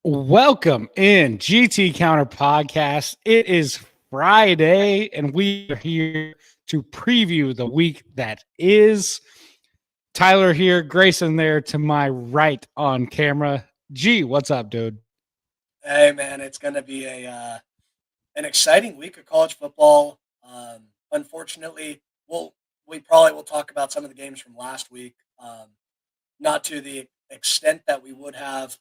Welcome in GT Counter Podcast. It is Friday, and we are here to preview the week that is. Tyler here, Grayson there to my right on camera. G, what's up, dude? Hey man, it's going to be an exciting week of college football. Unfortunately, we probably will talk about some of the games from last week, not to the extent that we would have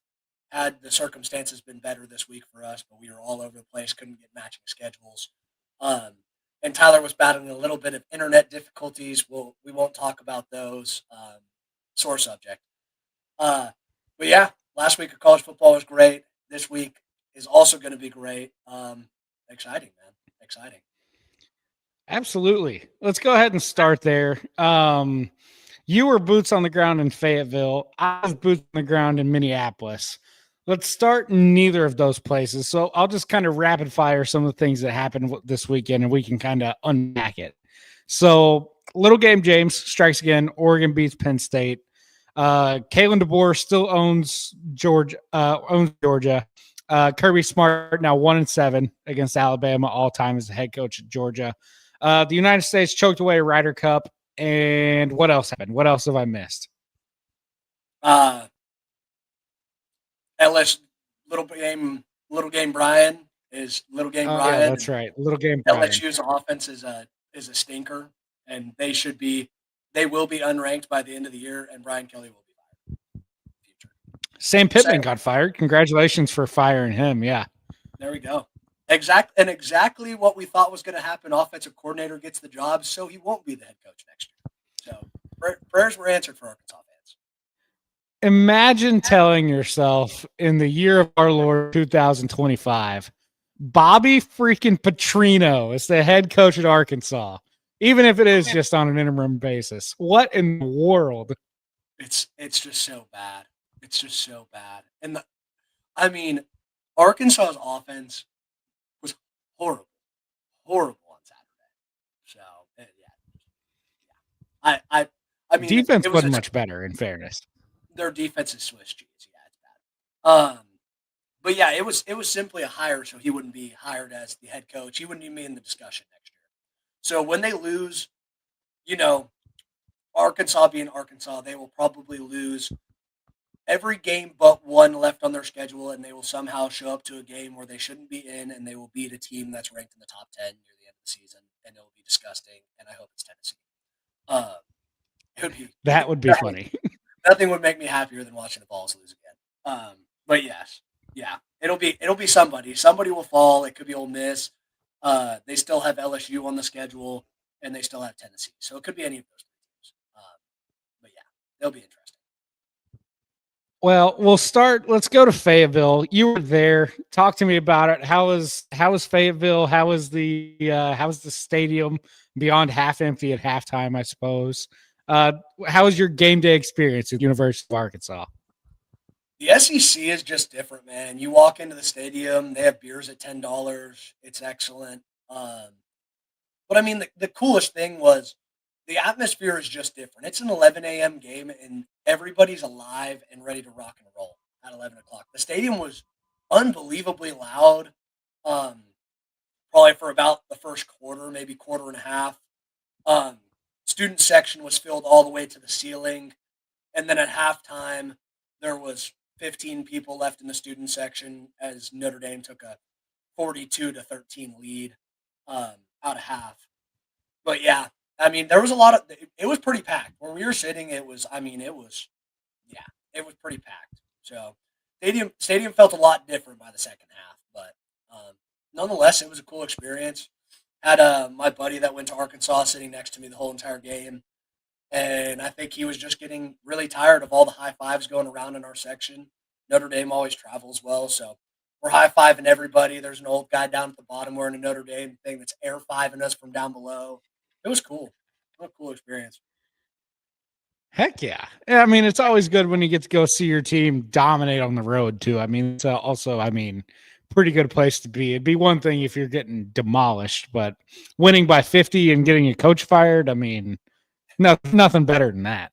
had the circumstances been better this week for us. But we were all over the place, couldn't get matching schedules, um, and Tyler was battling a little bit of internet difficulties. We won't talk about those. Sore subject. Uh, but yeah, last week of college football was great. This week is also going to be great. Exciting, man. Exciting. Absolutely. Let's go ahead and start there. You were boots on the ground in Fayetteville. I was boots on the ground in Minneapolis. Let's start in neither of those places. So I'll just kind of rapid fire some of the things that happened this weekend, and we can kind of unpack it. So, little game James strikes again. Oregon beats Penn State. Kalen DeBoer still owns Georgia. Kirby Smart now 1-7 against Alabama all time as the head coach at Georgia. The United States choked away a Ryder Cup. And what else happened? What else have I missed? LS little game Brian is little game Brian. Yeah, that's right. Little game Brian. LSU's offense is a stinker, and they will be unranked by the end of the year, and Brian Kelly will be fired. Future. Sam Pittman got fired. Congratulations for firing him. Yeah. There we go. Exactly what we thought was going to happen. Offensive coordinator gets the job, so he won't be the head coach next year. So prayers were answered for Arkansas fans. Imagine telling yourself in the year of our Lord 2025, Bobby freaking Petrino is the head coach at Arkansas, even if it is just on an interim basis. What in the world? It's just so bad. It's just so bad. And Arkansas's offense was horrible on Saturday. So yeah. I mean, defense wasn't much better. In fairness, their defense is Swiss cheese. Yeah, it's bad. But yeah, it was simply a hire, so he wouldn't be hired as the head coach. He wouldn't even be in the discussion next year. So when they lose, Arkansas being Arkansas, they will probably lose every game but one left on their schedule, and they will somehow show up to a game where they shouldn't be in, and they will beat a team that's ranked in the top 10 near the end of the season, and it will be disgusting, and I hope it's Tennessee. That would be funny. Nothing would make me happier than watching the Vols lose again. But yes, yeah, it'll be somebody. Somebody will fall. It could be Ole Miss. They still have LSU on the schedule, and they still have Tennessee, so it could be any of those teams. But yeah, they'll be interesting. Well, let's go to Fayetteville. You were there. Talk to me about it. How was Fayetteville? How was the stadium beyond half empty at halftime, I suppose? How was your game day experience at University of Arkansas? The SEC is just different, man. You walk into the stadium, they have beers at $10. It's excellent. But I mean, the coolest thing was the atmosphere is just different. It's an 11 a.m. game, and everybody's alive and ready to rock and roll at 11 o'clock. The stadium was unbelievably loud, probably for about the first quarter, maybe quarter and a half. Student section was filled all the way to the ceiling. And then at halftime, there was 15 people left in the student section as Notre Dame took a 42-13 lead out of half. But yeah, I mean, there was it was pretty packed. Where we were sitting, it was pretty packed. So stadium felt a lot different by the second half. But nonetheless, it was a cool experience. Had my buddy that went to Arkansas sitting next to me the whole entire game. And I think he was just getting really tired of all the high fives going around in our section. Notre Dame always travels well, so we're high-fiving everybody. There's an old guy down at the bottom wearing a Notre Dame thing that's air-fiving us from down below. It was cool. What a cool experience. Heck yeah. I mean, it's always good when you get to go see your team dominate on the road, too. I mean, it's also, pretty good place to be. It'd be one thing if you're getting demolished, but winning by 50 and getting your coach fired, I mean – nothing better than that.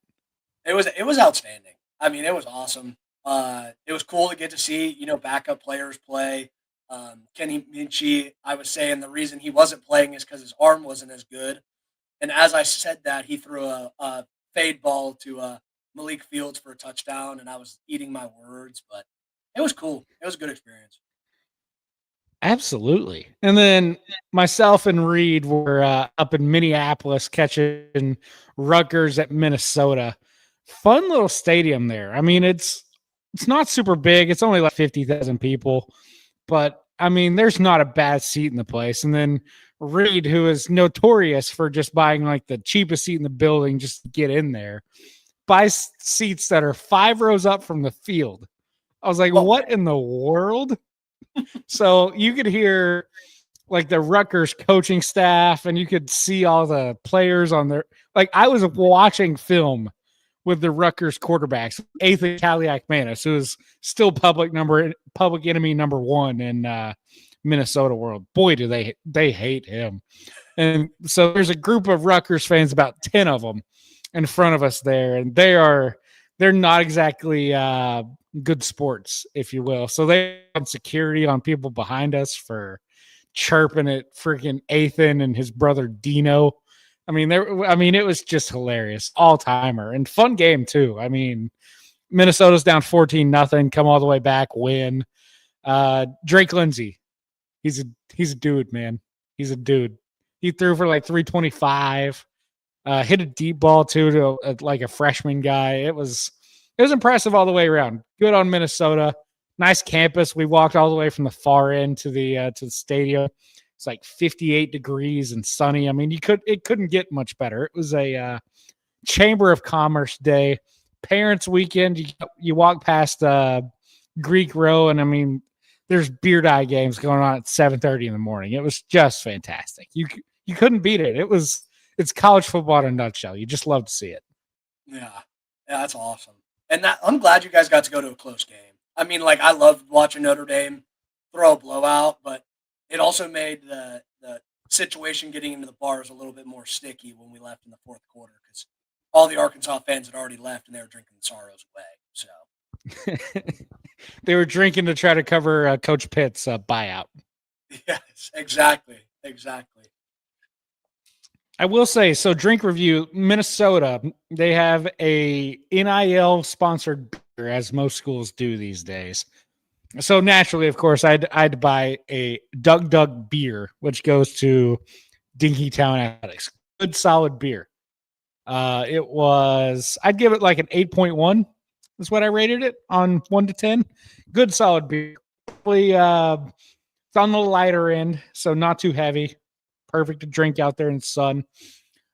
It was outstanding. I mean, it was awesome. It was cool to get to see, backup players play. Kenny Minchie, I was saying the reason he wasn't playing is because his arm wasn't as good. And as I said that, he threw a fade ball to Malik Fields for a touchdown, and I was eating my words, but it was cool. It was a good experience. Absolutely. And then myself and Reed were up in Minneapolis catching Rutgers at Minnesota. Fun little stadium there. I mean, it's not super big. It's only like 50,000 people, but I mean, there's not a bad seat in the place. And then Reed, who is notorious for just buying like the cheapest seat in the building just to get in there, buys seats that are 5 rows up from the field. I was like, what in the world? So you could hear like the Rutgers coaching staff, and you could see all the players on their, like, I was watching film with the Rutgers quarterbacks, Ethan Kaliak-Manis, who is still public enemy number one in Minnesota world. Boy, do they hate him. And so there's a group of Rutgers fans, about 10 of them, in front of us there, and they're not exactly good sports, if you will. So they had security on people behind us for chirping at freaking Ethan and his brother Dino. I mean, it was just hilarious, all timer, and fun game too. I mean, Minnesota's down 14-0, come all the way back, win. Drake Lindsay, he's a dude, man. He's a dude. He threw for like 325. Hit a deep ball too to like a freshman guy. It was impressive all the way around. Good on Minnesota. Nice campus. We walked all the way from the far end to the stadium. It's like 58 degrees and sunny. I mean, it couldn't get much better. It was a Chamber of Commerce day, parents' weekend. You walk past Greek Row, and I mean, there's beer dye games going on at 7:30 in the morning. It was just fantastic. You couldn't beat it. It's college football in a nutshell. You just love to see it. Yeah, that's awesome. And I'm glad you guys got to go to a close game. I mean, like, I loved watching Notre Dame throw a blowout, but it also made the situation getting into the bars a little bit more sticky when we left in the fourth quarter, because all the Arkansas fans had already left and they were drinking the sorrows away. So they were drinking to try to cover Coach Pitt's buyout. Yes, exactly. I will say, so drink review, Minnesota, they have a NIL sponsored beer, as most schools do these days. So naturally, of course, I'd buy a Doug beer, which goes to Dinkytown Athletics. Good solid beer. I'd give it like an 8.1 is what I rated it on 1 to 10. Good solid beer. Probably, it's on the lighter end, so not too heavy. Perfect to drink out there in the sun.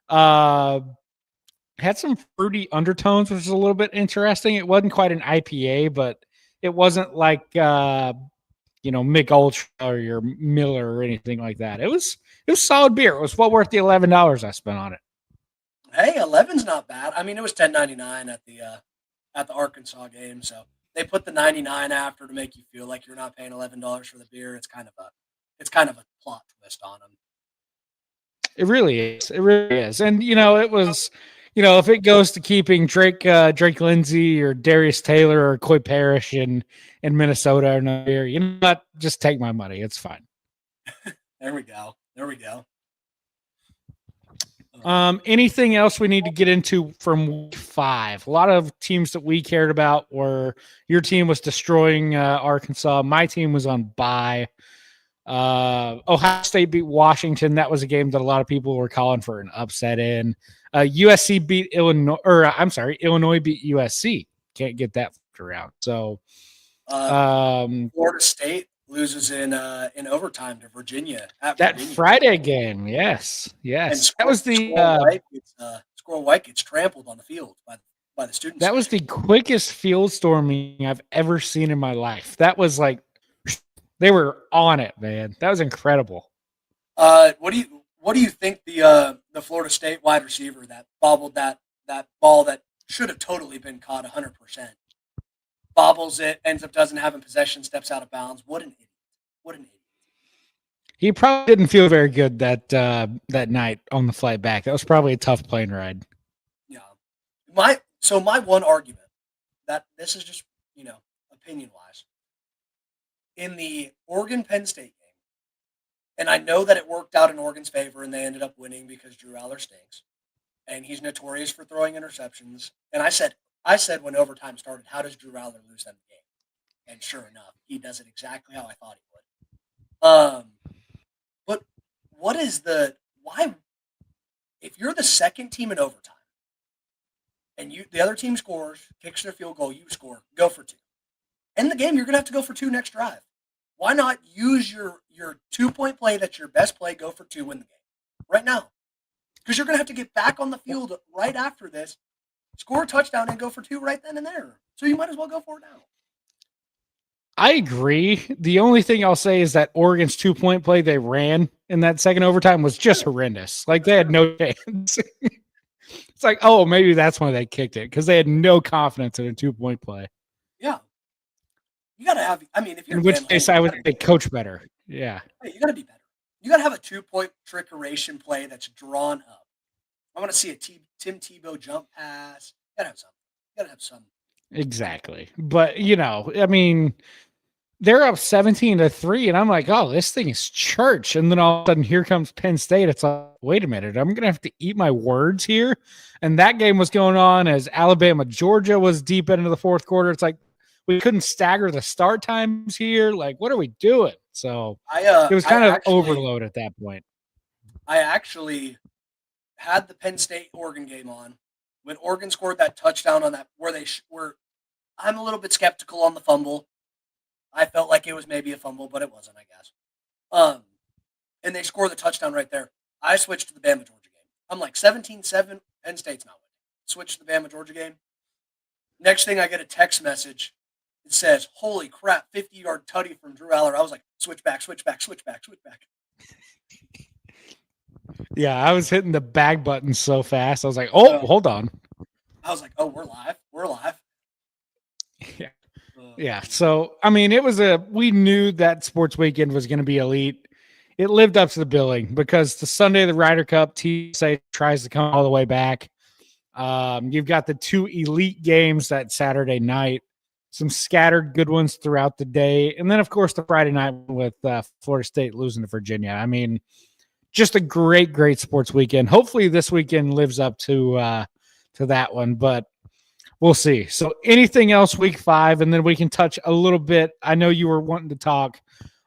Had some fruity undertones, which is a little bit interesting. It wasn't quite an IPA, but it wasn't like Mick Ultra or your Miller or anything like that. It was solid beer. It was well worth the $11 I spent on it. Hey, 11's not bad. I mean, it was $10.99 at the Arkansas game, so they put the 99 after to make you feel like you're not paying $11 for the beer. It's kind of a plot twist on them. It really is. It really is. And, it was, if it goes to keeping Drake Lindsay or Darius Taylor or Coy Parrish in Minnesota or no here, just take my money. It's fine. There we go. Anything else we need to get into from week 5? A lot of teams that we cared about were, your team was destroying Arkansas. My team was on bye. Ohio State beat Washington. That was a game that a lot of people were calling for an upset in. USC beat Illinois, Illinois beat USC. Can't get that around. So, Florida State loses in overtime to Virginia. Friday game, yes. And that was the Squirrel White gets trampled on the field by the students. That was the quickest field storming I've ever seen in my life. That was like, they were on it, man. That was incredible. What do you think the Florida State wide receiver that bobbled that ball that should have totally been caught 100%, bobbles it, ends up doesn't have a possession, steps out of bounds? What an idiot! He probably didn't feel very good that night on the flight back. That was probably a tough plane ride. Yeah. My one argument, that this is just opinion wise, in the Oregon Penn State game, and I know that it worked out in Oregon's favor and they ended up winning because Drew Aller stinks and he's notorious for throwing interceptions. And I said when overtime started, how does Drew Aller lose them the game? And sure enough, he does it exactly how I thought he would. But what is why? If you're the second team in overtime and the other team scores, kicks their field goal, you score, go for 2. End the game, you're gonna have to go for 2 next drive. Why not use your 2-point play that's your best play, go for 2, win the game right now? Because you're gonna have to get back on the field right after this, score a touchdown, and go for 2 right then and there. So you might as well go for it now. I agree. The only thing I'll say is that Oregon's 2-point play they ran in that second overtime was just horrendous. Like they had no chance. It's like, oh, maybe that's why they kicked it, because they had no confidence in a 2-point play. Yeah. You got to have, if you're in which case I would say coach better. Yeah. You got to be better. You got to have a 2-point trickeration play that's drawn up. I want to see a Tim Tebow jump pass. You got to have something. You got to have some. Exactly. But, they're up 17-3, and I'm like, oh, this thing is church. And then all of a sudden, here comes Penn State. It's like, wait a minute, I'm going to have to eat my words here. And that game was going on as Alabama, Georgia was deep into the fourth quarter. It's like, we couldn't stagger the start times here. Like, what are we doing? So it was kind of overload at that point. I actually had the Penn State Oregon game on when Oregon scored that touchdown on that, where they were. I'm a little bit skeptical on the fumble. I felt like it was maybe a fumble, but it wasn't, I guess. And they score the touchdown right there. I switched to the Bama Georgia game. I'm like 17-7, Penn State's not winning. Switch to the Bama Georgia game. Next thing, I get a text message. It says, holy crap, 50-yard tutty from Drew Aller. I was like, switch back. Yeah, I was hitting the back button so fast. I was like, oh, hold on. I was like, oh, we're live. Yeah. Yeah. So, we knew that sports weekend was going to be elite. It lived up to the billing because the Sunday of the Ryder Cup, TSA tries to come all the way back. You've got the 2 elite games that Saturday night, some scattered good ones throughout the day. And then, of course, the Friday night with Florida State losing to Virginia. Just a great, great sports weekend. Hopefully this weekend lives up to that one, but we'll see. So anything else week 5, and then we can touch a little bit. I know you were wanting to talk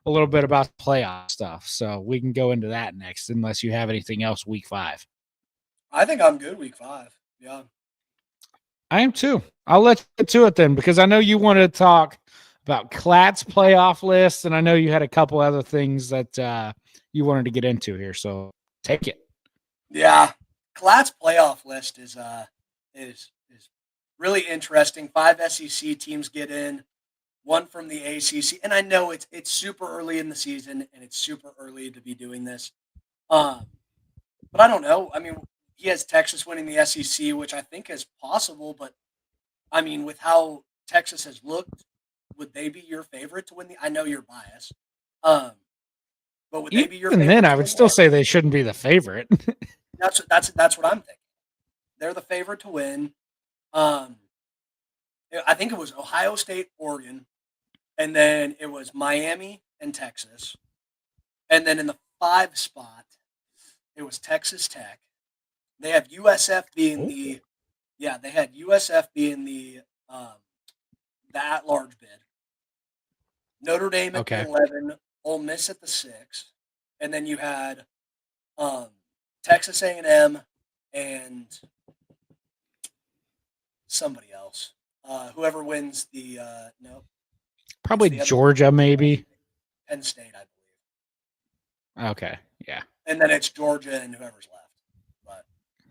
a little bit about playoff stuff, so we can go into that next unless you have anything else week 5. I think I'm good week 5. Yeah. I am too. I'll let you get to it then, because I know you wanted to talk about Klatt's playoff list, and I know you had a couple other things that you wanted to get into here, so take it. Yeah. Klatt's playoff list is really interesting. 5 SEC teams get in, 1 from the ACC. And I know it's super early in the season and it's super early to be doing this. But I don't know. He has Texas winning the SEC, which I think is possible. But, with how Texas has looked, would they be your favorite to win I know you're biased. But would they be your favorite? And then I would still say they shouldn't be the favorite. That's what I'm thinking. They're the favorite to win. I think it was Ohio State, Oregon, and then it was Miami and Texas. And then in the 5 spot, it was Texas Tech. They have USF being the at-large bid. Notre Dame at 11, Ole Miss at the 6, and then you had Texas A&M and somebody else. Whoever wins the probably Georgia, maybe Penn State, I believe. Okay, yeah. And then it's Georgia and whoever's left. But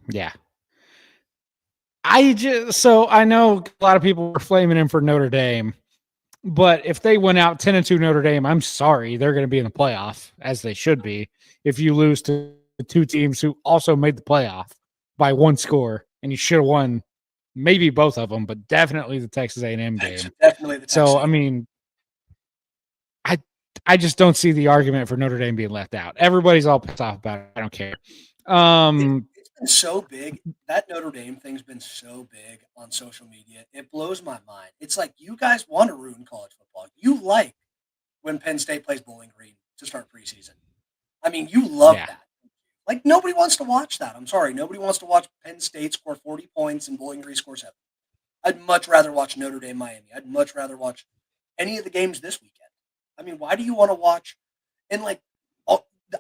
yeah. I know a lot of people were flaming him for Notre Dame, but if they went out 10-2 Notre Dame, I'm sorry, they're going to be in the playoff, as they should be. If you lose to the 2 teams who also made the playoff by 1 score, and you should have won maybe both of them, but definitely the Texas A&M game. Definitely the Texas. So, I just don't see the argument for Notre Dame being left out. Everybody's all pissed off about it. I don't care. It's been so big. That Notre Dame thing's been so big on social media. It blows my mind. It's like you guys want to ruin college football. You like when Penn State plays Bowling Green to start preseason. I mean, you love Yeah. that. Like nobody wants to watch that. I'm sorry, nobody wants to watch Penn State score 40 points and Bowling Green score 7. I'd much rather watch Notre Dame Miami. I'd much rather watch any of the games this weekend. I mean, why do you want to watch? And like,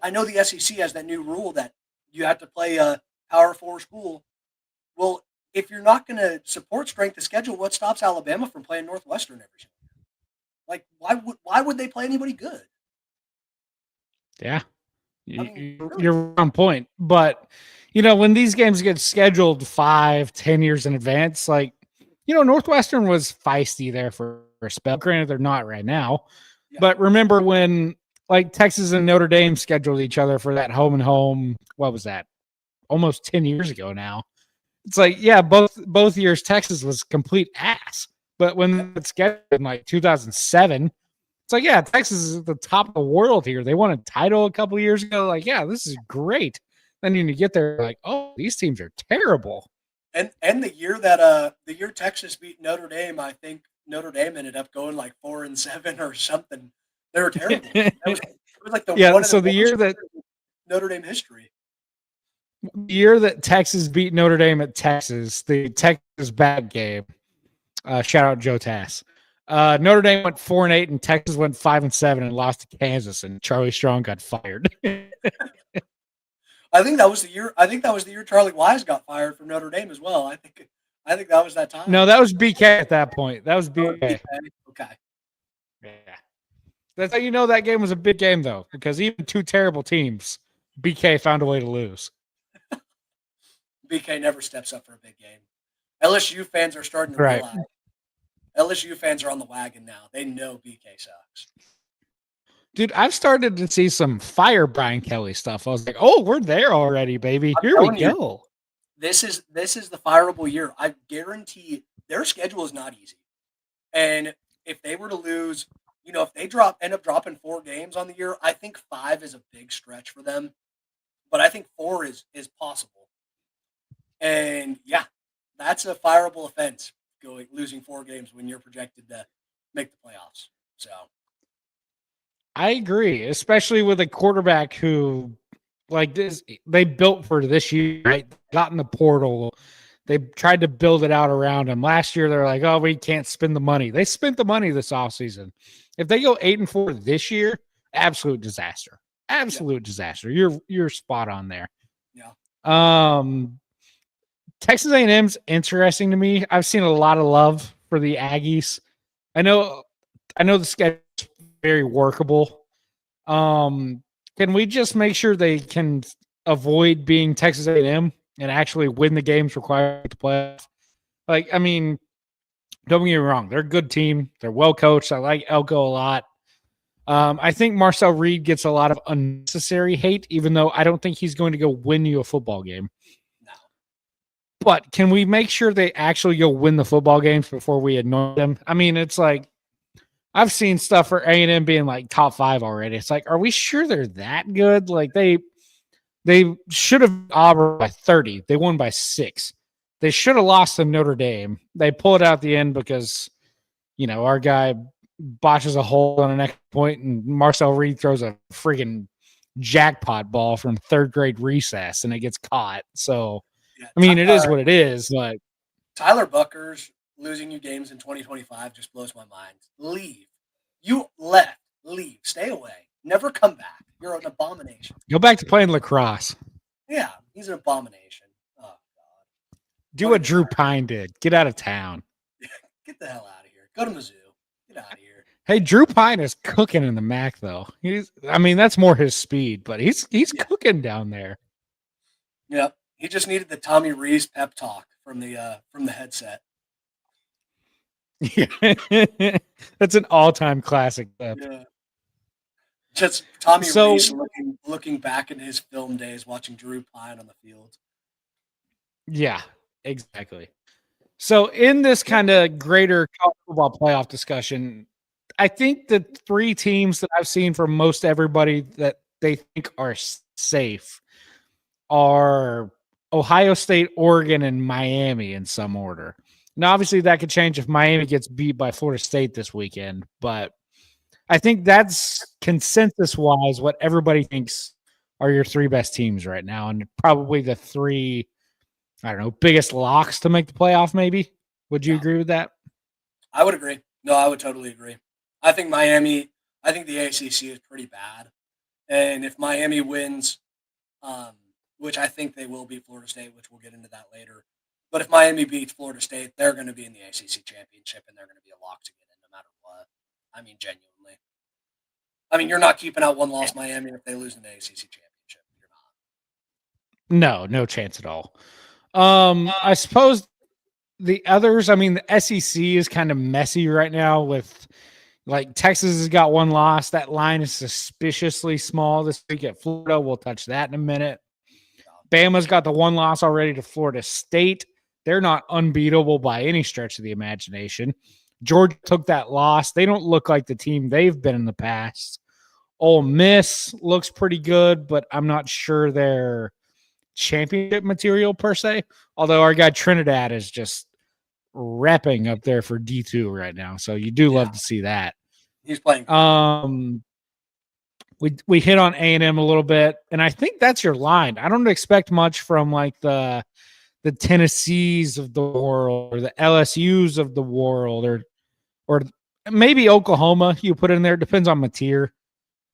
I know the SEC has that new rule that you have to play a Power Four school. Well, if you're not going to support strength of schedule, what stops Alabama from playing Northwestern every single year? Like, why would they play anybody good? Yeah. I mean, really, You're on point. But, when these games get scheduled 5-10 years in advance, like, Northwestern was feisty there for a spell. Granted, they're not right now. yeah, But remember when, like, Texas and Notre Dame scheduled each other for that home and home, what was that? Almost 10 years ago now. It's like, yeah, both years Texas was complete ass. But when it's scheduled in like 2007, it's like, yeah, Texas is at the top of the world here. They won a title a couple of years ago. Like, yeah, this is great. Then you get there, like, oh, these teams are terrible. and the year Texas beat Notre Dame, I think Notre Dame ended up going like 4-7 or something. They were terrible. It was like the Yeah, one of so the the year that Notre Dame history. Texas beat Notre Dame at Texas, the Texas bad game. Shout out Joe Tass. Notre Dame went 4-8, and Texas went 5-7 and lost to Kansas, and Charlie Strong got fired. I think that was the year. I think that was the year Charlie Wise got fired from Notre Dame as well. I think that was that time. No, that was BK at that point. That was BK. Okay. Yeah. That's how you know that game was a big game, though, because even two terrible teams, BK found a way to lose. BK never steps up for a big game. LSU fans are starting to realize. LSU fans are on the wagon now. They know BK sucks. Dude, I've started to see some fire Brian Kelly stuff. I was like, oh, we're there already, baby. Here we go. This is the fireable year. I guarantee their schedule is not easy. And if they were to lose, if they end up dropping 4 games on the year, I think 5 is a big stretch for them. But I think 4 is possible. And yeah, that's a fireable offense, losing 4 games when you're projected to make the playoffs. So I agree, especially with a quarterback who, like this, they built for this year, right? Got in the portal. They tried to build it out around him. Last year, they're like, oh, we can't spend the money. They spent the money this offseason. If they go 8-4 this year, absolute disaster. Absolute disaster. You're spot on there. Yeah. Texas A&M's interesting to me. I've seen a lot of love for the Aggies. I know the schedule is very workable. Can we just make sure they can avoid being Texas A&M and actually win the games required to play? Like, I mean, don't get me wrong. They're a good team. They're well coached. I like Elko a lot. I think Marcel Reed gets a lot of unnecessary hate, even though I don't think he's going to go win you a football game. No. But can we make sure they actually go win the football games before we annoy them? I mean, it's like I've seen stuff for A&M being like top 5 already. It's like, are we sure they're that good? Like they should have Auburn by 30. They won by 6. They should have lost to Notre Dame. They pull it out at the end because, our guy botches a hole on an extra point and Marcel Reed throws a freaking jackpot ball from 3rd grade recess and it gets caught. So, yeah, I mean, it is what it is. But Tyler Buckers losing you games in 2025 just blows my mind. Leave. You left. Leave. Stay away. Never come back. You're an abomination. Go back to playing lacrosse. Yeah, he's an abomination. Oh, God. Do what Drew Pine did. Get out of town. Get the hell out of here. Go to Mizzou. Get out of here. Hey, Drew Pine is cooking in the MAC, though. That's more his speed, but he's cooking down there. Yeah, he just needed the Tommy Rees pep talk from the headset. Yeah, that's an all-time classic. Yeah. Just Tommy Rees looking back in his film days, watching Drew Pine on the field. Yeah, exactly. So in this kind of greater college football playoff discussion, I think the 3 teams that I've seen from most everybody that they think are safe are Ohio State, Oregon, and Miami in some order. Now, obviously, that could change if Miami gets beat by Florida State this weekend, but I think that's consensus wise what everybody thinks are your three best teams right now, and probably the three, I don't know, biggest locks to make the playoff, maybe. Would you Yeah, agree with that? I would agree. No, I would totally agree. I think I think the ACC is pretty bad. And if Miami wins, um, which I think they will beat Florida State, which we'll get into that later. But if Miami beats Florida State, they're going to be in the ACC championship, and they're going to be a lock to get in no matter what. I mean, genuinely. I mean, you're not keeping out one loss Miami if they lose in the ACC championship. You're No, no chance at all. I suppose the others, I mean, the SEC is kind of messy right now with like Texas has got one loss. That line is suspiciously small this week at Florida. We'll touch that in a minute. Bama's got the one loss already to Florida State. They're not unbeatable by any stretch of the imagination. Georgia took that loss. They don't look like the team they've been in the past. Ole Miss looks pretty good, but I'm not sure they're championship material per se. Although our guy Trinidad is just repping up there for D2 right now. So you do love to see that. He's playing. We hit on A&M a little bit, and I think that's your line. I don't expect much from like the Tennessees of the world or the LSUs of the world or maybe Oklahoma you put in there. Depends on Mateer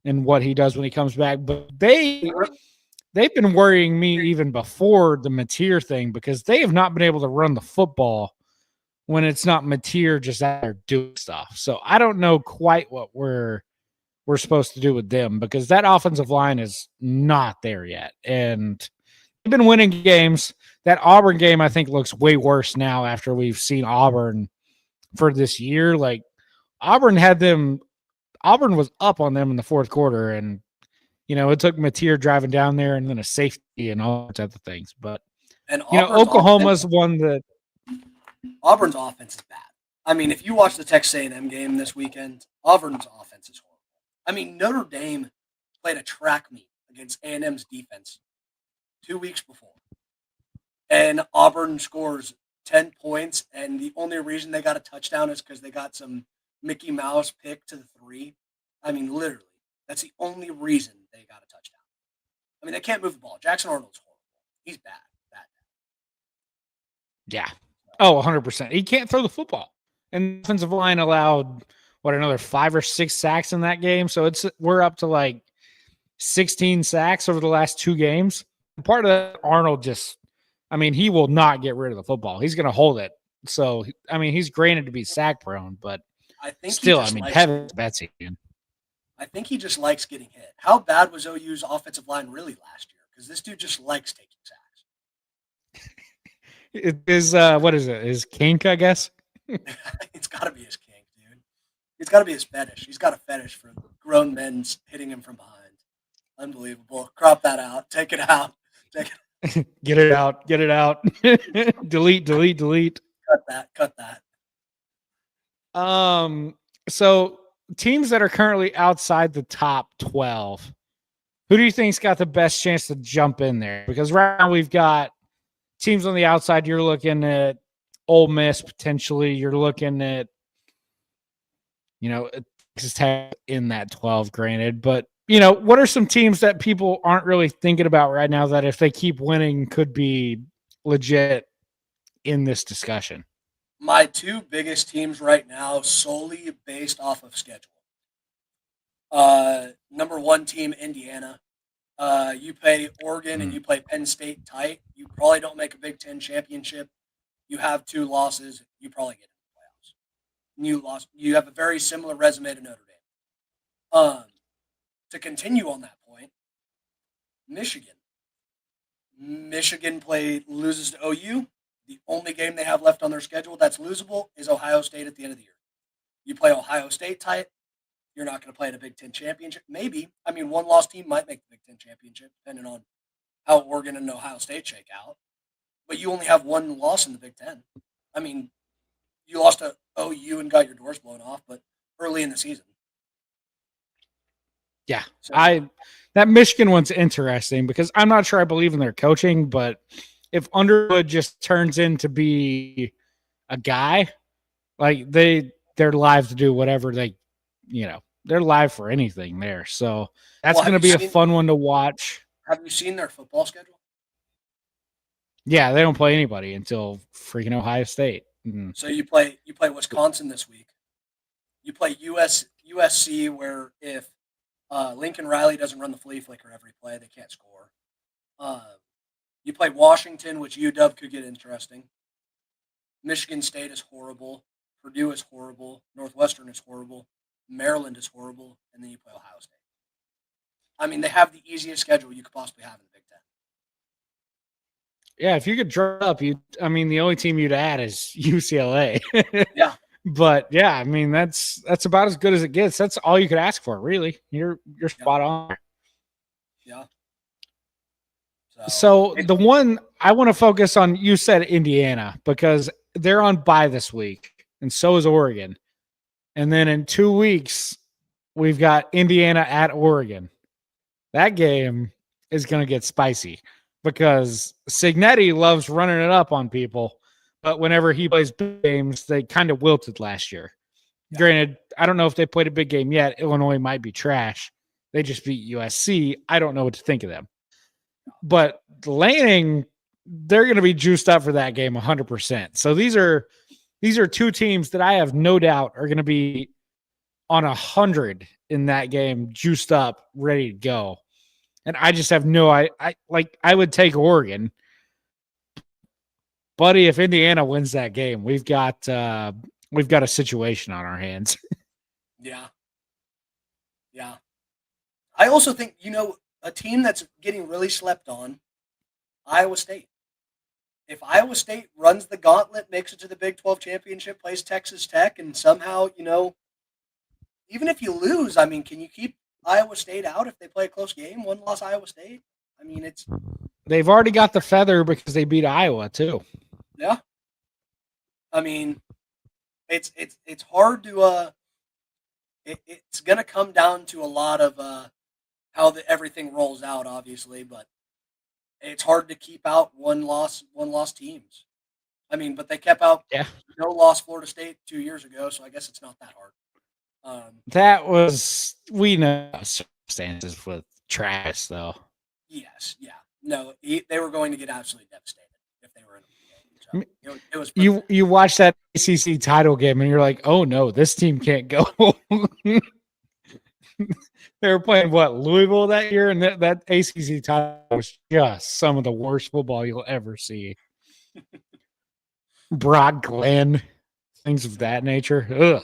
and what he does when he comes back. But they've been worrying me even before the Mateer thing because they have not been able to run the football when it's not Mateer just out there doing stuff. So I don't know quite what we're supposed to do with them because that offensive line is not there yet. And they've been winning games. That Auburn game, I think, looks way worse now after we've seen Auburn for this year. Like Auburn was up on them in the fourth quarter. And, you know, it took Mateer driving down there and then a safety and all sorts of things. But, And you know, Oklahoma's one that Auburn's offense is bad. I mean, if you watch the Texas A&M game this weekend, Auburn's offense is horrible. I mean, Notre Dame played a track meet against A&M's defense 2 weeks before. And Auburn scores 10 points, and the only reason they got a touchdown is because they got some Mickey Mouse pick to the 3. I mean, literally, that's the only reason they got a touchdown. I mean, they can't move the ball. Jackson Arnold's horrible. He's bad. Yeah. Oh, 100%. He can't throw the football. And the offensive line allowed another 5 or 6 sacks in that game. So we're up to like 16 sacks over the last 2 games. Part of that, Arnold he will not get rid of the football. He's going to hold it. So, I mean, he's granted to be sack prone, but I think still, heavens Betsy. I think he just likes getting hit. How bad was OU's offensive line really last year? Because this dude just likes taking sacks. It is, what is it? Is kink, I guess? It's got to be his kink, dude. It's got to be his fetish. He's got a fetish for grown men hitting him from behind. Unbelievable. Crop that out. Take it out. Get it out. Get it out. Delete. Cut that. So teams that are currently outside the top 12, who do you think's got the best chance to jump in there? Because right now we've got teams on the outside. You're looking at Ole Miss potentially. You're looking at, Texas Tech in that 12, granted. But, what are some teams that people aren't really thinking about right now that if they keep winning could be legit in this discussion? My 2 biggest teams right now, solely based off of schedule. Number 1 team, Indiana. You play Oregon and you play Penn State tight. You probably don't make a Big Ten championship. You have 2 losses. You probably get in the playoffs. You have a very similar resume to Notre Dame. To continue on that point, Michigan. Michigan loses to OU. The only game they have left on their schedule that's losable is Ohio State at the end of the year. You play Ohio State tight. You're not going to play in a Big Ten championship. Maybe. I mean, one loss team might make the Big Ten championship, depending on how Oregon and Ohio State shake out. But you only have 1 loss in the Big Ten. I mean, you lost to OU and got your doors blown off, but early in the season. Yeah. So, that Michigan one's interesting because I'm not sure I believe in their coaching, but if Underwood just turns in to be a guy, like they're live to do whatever they're live for anything there. So that's Well, going to be a fun one to watch. have you seen their football schedule? Yeah, they don't play anybody until freaking Ohio State. So you play Wisconsin this week. You play USC, where if Lincoln Riley doesn't run the flea flicker every play, they can't score. You play Washington, which UW could get interesting. Michigan State is horrible. Purdue is horrible. Northwestern is horrible. Maryland is horrible. And then you play Ohio State. I mean, they have the easiest schedule you could possibly have in the Big Ten. Yeah, if you could draw up, the only team you'd add is UCLA. Yeah. But yeah, I mean, that's about as good as it gets. That's all you could ask for, really. You're spot on. Yeah. So the one I want to focus on, you said Indiana, because they're on bye this week, and so is Oregon. And then in 2 weeks, we've got Indiana at Oregon. That game is going to get spicy because Cignetti loves running it up on people, but whenever he plays big games, they kind of wilted last year. Yeah. Granted, I don't know if they played a big game yet. Illinois might be trash. They just beat USC. I don't know what to think of them. But Lanning, they're going to be juiced up for that game 100%. So these are two teams that I have no doubt are going to be on 100 in that game, juiced up, ready to go. And I just have I would take Oregon. Buddy, if Indiana wins that game, we've got a situation on our hands. Yeah. Yeah. I also think, a team that's getting really slept on, Iowa State. If Iowa State runs the gauntlet, makes it to the Big 12 championship, plays Texas Tech, and somehow, even if you lose, I mean, can you keep Iowa State out if they play a close game? One loss Iowa State. I mean, they've already got the feather because they beat Iowa too. Yeah. I mean, it's hard to it's going to come down to a lot of how everything rolls out, obviously, but it's hard to keep out one loss teams. I mean, but they kept out no loss Florida State 2 years ago, so I guess it's not that hard. That was, we know circumstances with Travis, though. Yes, yeah. No, they were going to get absolutely devastated if they were in the game. So it was you watch that ACC title game and you're like, oh no, this team can't go. They were playing Louisville that year, and that ACC title was just some of the worst football you'll ever see. Brock Glenn, things of that nature.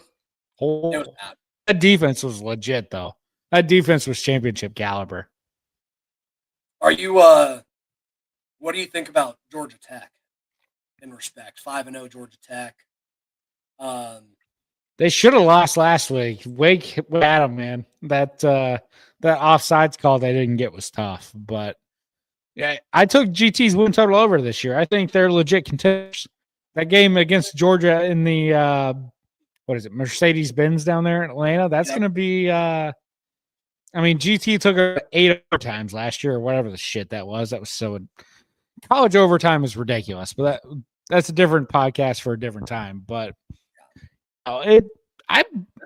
Ugh. That defense was legit, though. That defense was championship caliber. Are you? What do you think about Georgia Tech? In respect, 5-0 Georgia Tech. They should have lost last week. Wake at them, man. That offsides call they didn't get was tough. But yeah, I took GT's win total over this year. I think they're legit contenders. That game against Georgia in the Mercedes-Benz down there in Atlanta, that's going to be GT took her 8 overtimes last year or whatever the shit that was. That was so college overtime is ridiculous, but that's a different podcast for a different time. But I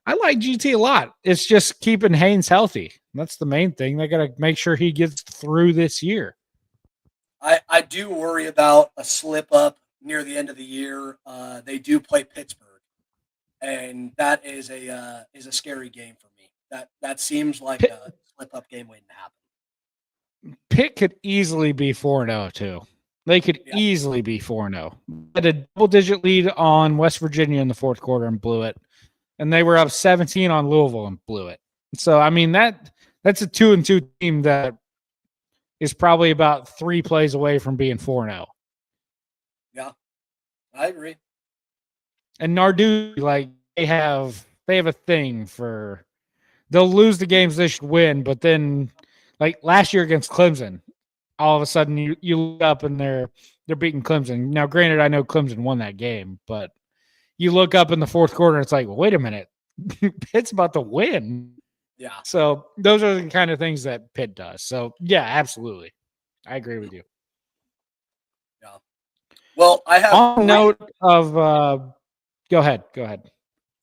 like GT a lot. It's just keeping Haynes healthy. That's the main thing. They got to make sure he gets through this year. I do worry about a slip up near the end of the year. They do play Pittsburgh, and that is a scary game for me. That seems like a slip up game waiting to happen. Pitt could easily be 4-0 too. They could easily be 4-0. Had a double-digit lead on West Virginia in the fourth quarter and blew it. And they were up 17 on Louisville and blew it. So, that's a 2-2 team that is probably about 3 plays away from being 4-0. Yeah, I agree. And Nardu, they have a thing for – they'll lose the games they should win, but then, last year against Clemson, all of a sudden you look up and they're beating Clemson. Now, granted, I know Clemson won that game, but you look up in the fourth quarter and it's like, well, wait a minute, Pitt's about to win. Yeah. So those are the kind of things that Pitt does. So yeah, absolutely, I agree with you. Yeah. Well, I have. On note of, go ahead.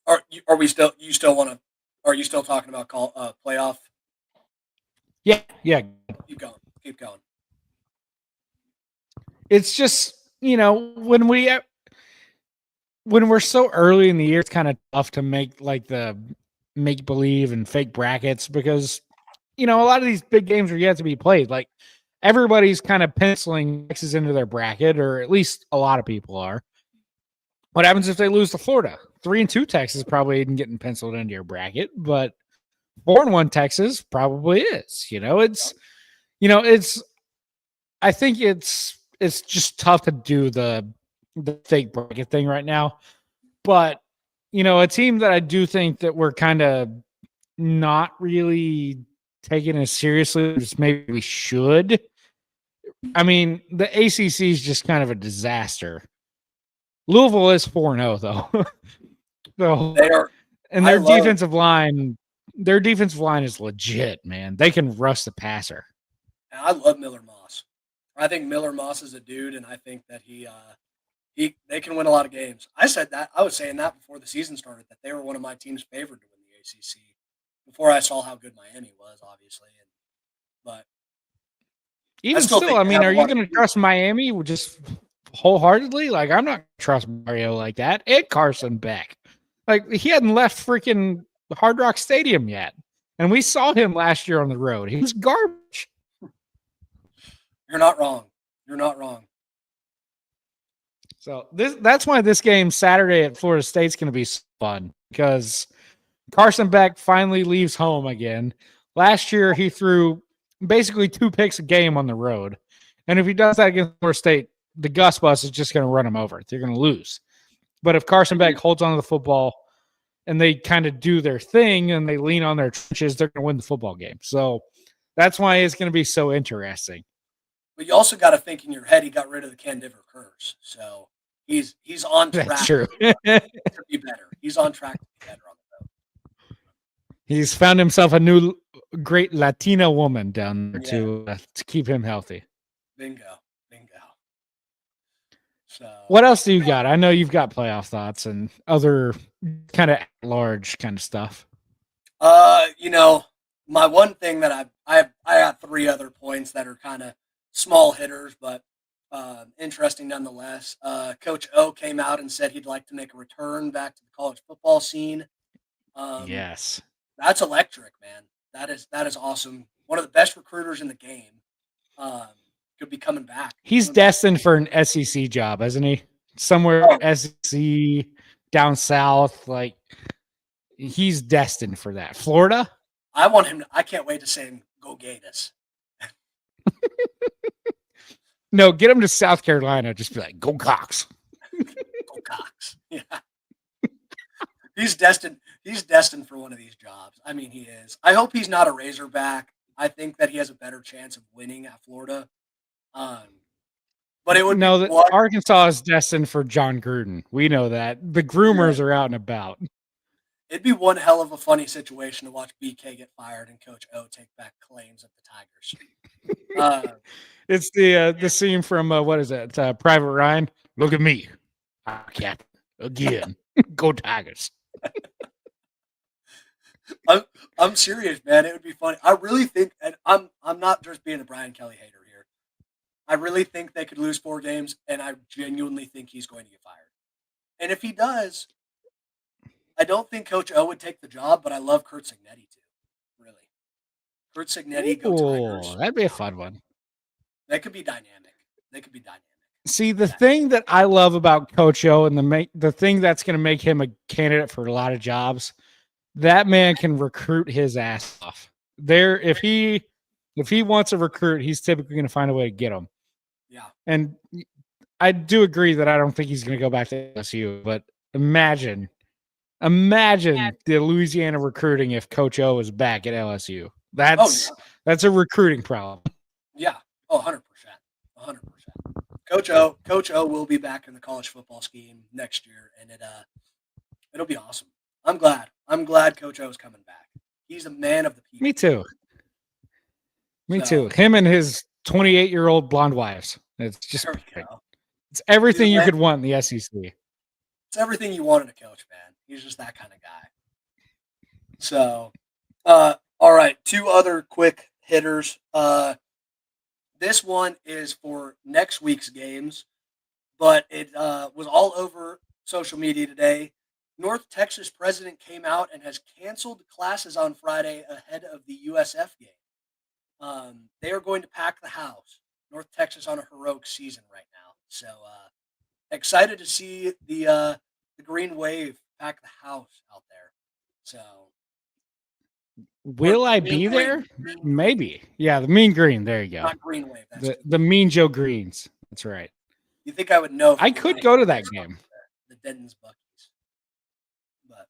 Are we still? You still want to? Are you still talking about playoff? Yeah. Keep going. Keep going. It's just, when we're so early in the year, it's kind of tough to make like the make believe and fake brackets because a lot of these big games are yet to be played. Like everybody's kind of penciling Texas into their bracket, or at least a lot of people are. What happens if they lose to Florida? 3-2 Texas probably isn't getting penciled into your bracket, but 4-1 Texas probably is. It's I think it's just tough to do the fake bracket thing right now. But a team that I do think that we're kind of not really taking as seriously as maybe we should. I mean, the ACC is just kind of a disaster. Louisville is 4-0 though. So, They are. and their defensive line is legit, man. They can rush the passer. I love Miller Moss. I think Miller Moss is a dude, and I think that they can win a lot of games. I said that. I was saying that before the season started, that they were one of my team's favored to win the ACC. Before I saw how good Miami was, obviously, but even still, I mean, are you going to trust Miami just wholeheartedly? Like, I'm not going to trust Mario like that. And Carson Beck, like he hadn't left freaking Hard Rock Stadium yet, and we saw him last year on the road. He was garbage. You're not wrong. You're not wrong. So that's why this game Saturday at Florida State's going to be fun, because Carson Beck finally leaves home again. Last year, he threw basically 2 picks a game on the road. And if he does that against Florida State, the Gus Bus is just going to run him over. They're going to lose. But if Carson Beck holds on to the football and they kind of do their thing and they lean on their trenches, they're going to win the football game. So that's why it's going to be so interesting. But you also got to think in your head, he got rid of the Candiver curse. So he's on track. That's true. To be better. He's on track to be better on the road. He's found himself a new great Latina woman down there to keep him healthy. Bingo. So what else do you got? I know you've got playoff thoughts and other kind of large kind of stuff. My one thing that I got 3 other points that are kind of small hitters, but interesting nonetheless. Coach O came out and said he'd like to make a return back to the college football scene. Yes, that's electric, man. That is awesome. One of the best recruiters in the game. Could be coming back. He's destined for an SEC job, isn't he? Somewhere SEC down south, like he's destined for that. Florida? I want him. I can't wait to say him, go Gators. No, get him to South Carolina. Just be like, go Cox. Go Cox. Yeah. He's destined for one of these jobs. I mean, he is. I hope he's not a Razorback. I think that he has a better chance of winning at Florida. But it would Arkansas is destined for John Gruden. We know that. The groomers are out and about. It'd be one hell of a funny situation to watch BK get fired and Coach O take back claims at the Tigers. It's the scene from what is it? Private Ryan. Look at me, Captain again. Go Tigers. I'm serious, man. It would be funny. I really think, and I'm not just being a Brian Kelly hater here. I really think they could lose 4 games, and I genuinely think he's going to get fired. And if he does, I don't think Coach O would take the job, but I love Curt Cignetti too. Really, Curt Cignetti, go Tigers. That'd be a fun one. That could be dynamic. See, the thing that I love about Coach O and the thing that's going to make him a candidate for a lot of jobs, that man can recruit his ass off. If he wants a recruit, he's typically going to find a way to get him. Yeah. And I do agree that I don't think he's going to go back to LSU, but imagine the Louisiana recruiting if Coach O is back at LSU. That's a recruiting problem. Yeah. 100%. Coach O will be back in the college football scheme next year, and it'll be awesome. I'm glad Coach O is coming back. He's a man of the people. Me too. Him and his 28-year-old blonde wives. It's just It's everything you man, could want in the SEC. it's everything you wanted a coach, man. He's just that kind of guy. So, all right, two other quick hitters. This one is for next week's games, but it was all over social media today. North Texas president came out and has canceled classes on Friday ahead of the USF game. They are going to pack the house. North Texas on a heroic season right now. So excited to see the Green Wave pack the house out there. So or Will I Mean be Green, there? Mean Green, Maybe. Yeah, the Mean Green. There you go. not Green Wave. That's The Mean Joe Greens. That's right. you think I would know if I it was could go to that game. the Denton's Buckies, but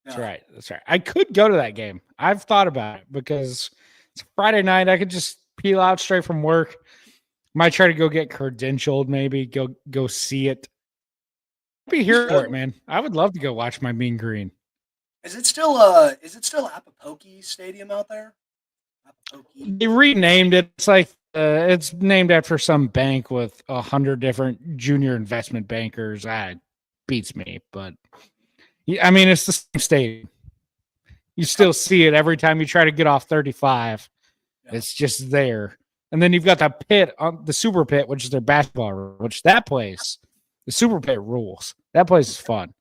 That's no. right. That's right. I could go to that game. I've thought about it because it's Friday night. I could just peel out straight from work. Might try to go get credentialed, maybe go see it. Be here for it, man. I would love to go watch my Mean Green. Is it still Apopoki Stadium out there? Apopoki. They renamed it. It's like it's named after some bank with 100 different junior investment bankers. That beats me, but I mean it's the same stadium. You still see it every time you try to get off 35. Yeah. It's just there. And then you've got the pit, the super pit, which is their basketball room, which that place, the super pit rules. That place is fun.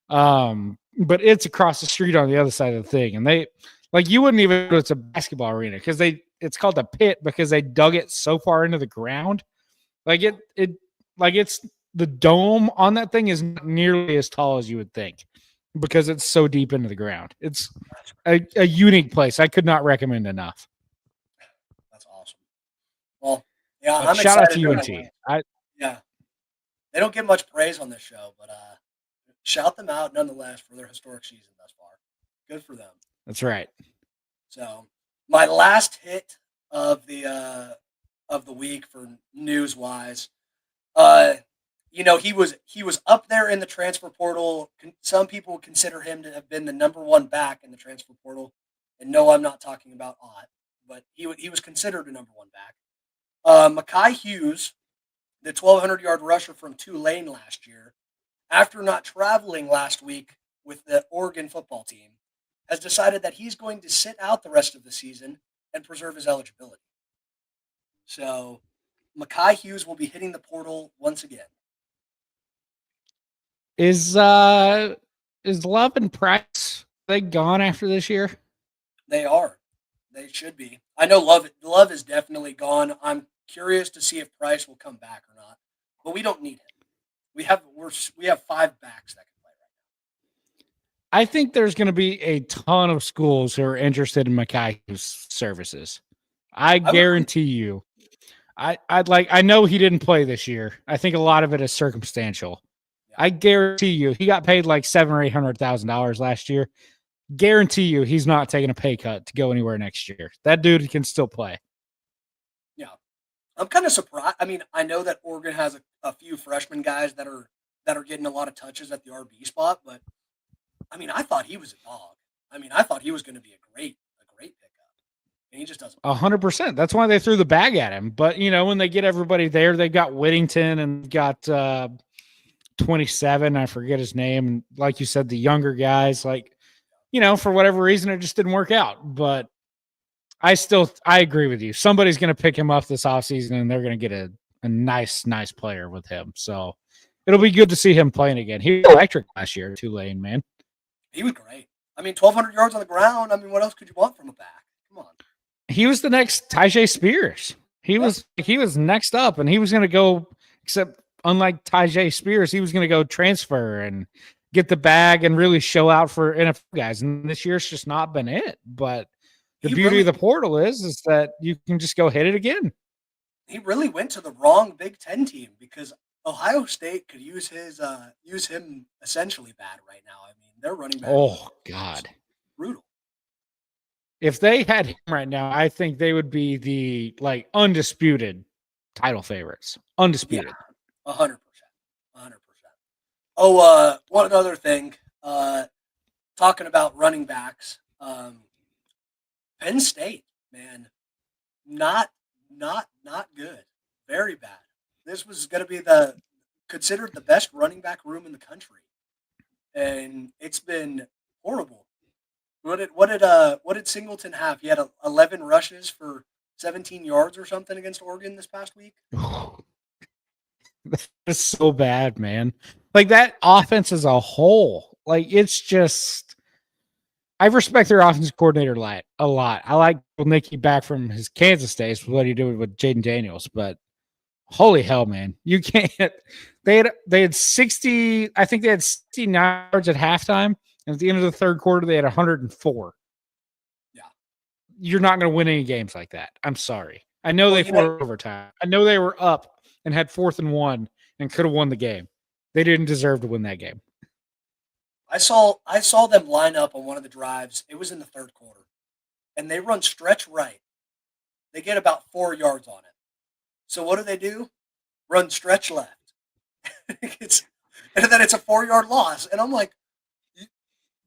But it's across the street on the other side of the thing. And they, like, you wouldn't even know it's a basketball arena because it's called the pit because they dug it so far into the ground. Like it's the dome on that thing is not nearly as tall as you would think because it's so deep into the ground. It's a unique place. I could not recommend enough. That's awesome. Well, yeah, but I'm shout excited. out to UNT. Yeah, they don't get much praise on this show, but shout them out nonetheless for their historic season thus far. Good for them. That's right. So my last hit of the week for news wise, he was up there in the transfer portal. Some people consider him to have been the number one back in the transfer portal, and no, I'm not talking about Ott, but he was considered a number one back. Mekhi Hughes, the 1,200-yard rusher from Tulane last year, after not traveling last week with the Oregon football team, has decided that he's going to sit out the rest of the season and preserve his eligibility. So Mekhi Hughes will be hitting the portal once again. Is Love and Price, are they gone after this year? They are. They should be. I know Love is definitely gone. I'm curious to see if Price will come back or not. But we don't need him. We have 5 backs that can play right now. I think there's going to be a ton of schools who are interested in Mekhi's services. I guarantee you. I know he didn't play this year. I think a lot of it is circumstantial. Yeah. I guarantee you he got paid like $700,000 or $800,000 last year. Guarantee you he's not taking a pay cut to go anywhere next year. That dude can still play. Yeah. I'm kind of surprised. I mean, I know that Oregon has a few freshman guys that are getting a lot of touches at the RB spot, but I mean, I thought he was a dog. I mean, I thought he was going to be a great pickup, and he just doesn't. 100%. That's why they threw the bag at him. But when they get everybody there, they got Whittington and got 27. I forget his name. And like you said, the younger guys, like for whatever reason, it just didn't work out. But I agree with you. Somebody's going to pick him up this offseason, and they're going to get a nice player with him. So it'll be good to see him playing again. He was electric last year, Tulane, man. He was great. I mean, 1,200 yards on the ground. I mean, what else could you want from a back? Come on. He was the next Tyjae Spears. He was next up, and he was going to go, except unlike Tyjae Spears, he was going to go transfer and get the bag and really show out for NFL guys. And this year's just not been it. But the beauty of the portal is that you can just go hit it again. He really went to the wrong Big Ten team because Ohio State could use him essentially bad right now. I mean, they're running back. Oh God, brutal. If they had him right now, I think they would be the undisputed title favorites. Undisputed. 100%. 100%. Oh, one other thing. Talking about running backs. Penn State, man, not good. Very bad. This was going to be considered the best running back room in the country, and it's been horrible. What did Singleton have? He had 11 rushes for 17 yards or something against Oregon this past week. It's so bad, man. Like that offense as a whole, like it's just. I respect their offensive coordinator a lot. I like Nicky back from his Kansas days with what he did with Jaden Daniels, but holy hell, man, you can't. They had 60. I think they had 69 yards at halftime, and at the end of the third quarter, they had 104. Yeah, you're not going to win any games like that. I'm sorry. I know they forced overtime. I know they were up and had 4th and 1 and could have won the game. They didn't deserve to win that game. I saw them line up on one of the drives. It was in the third quarter, and they run stretch right. They get about 4 yards on it. So what do? Run stretch left. And then it's a 4-yard loss. And I'm like,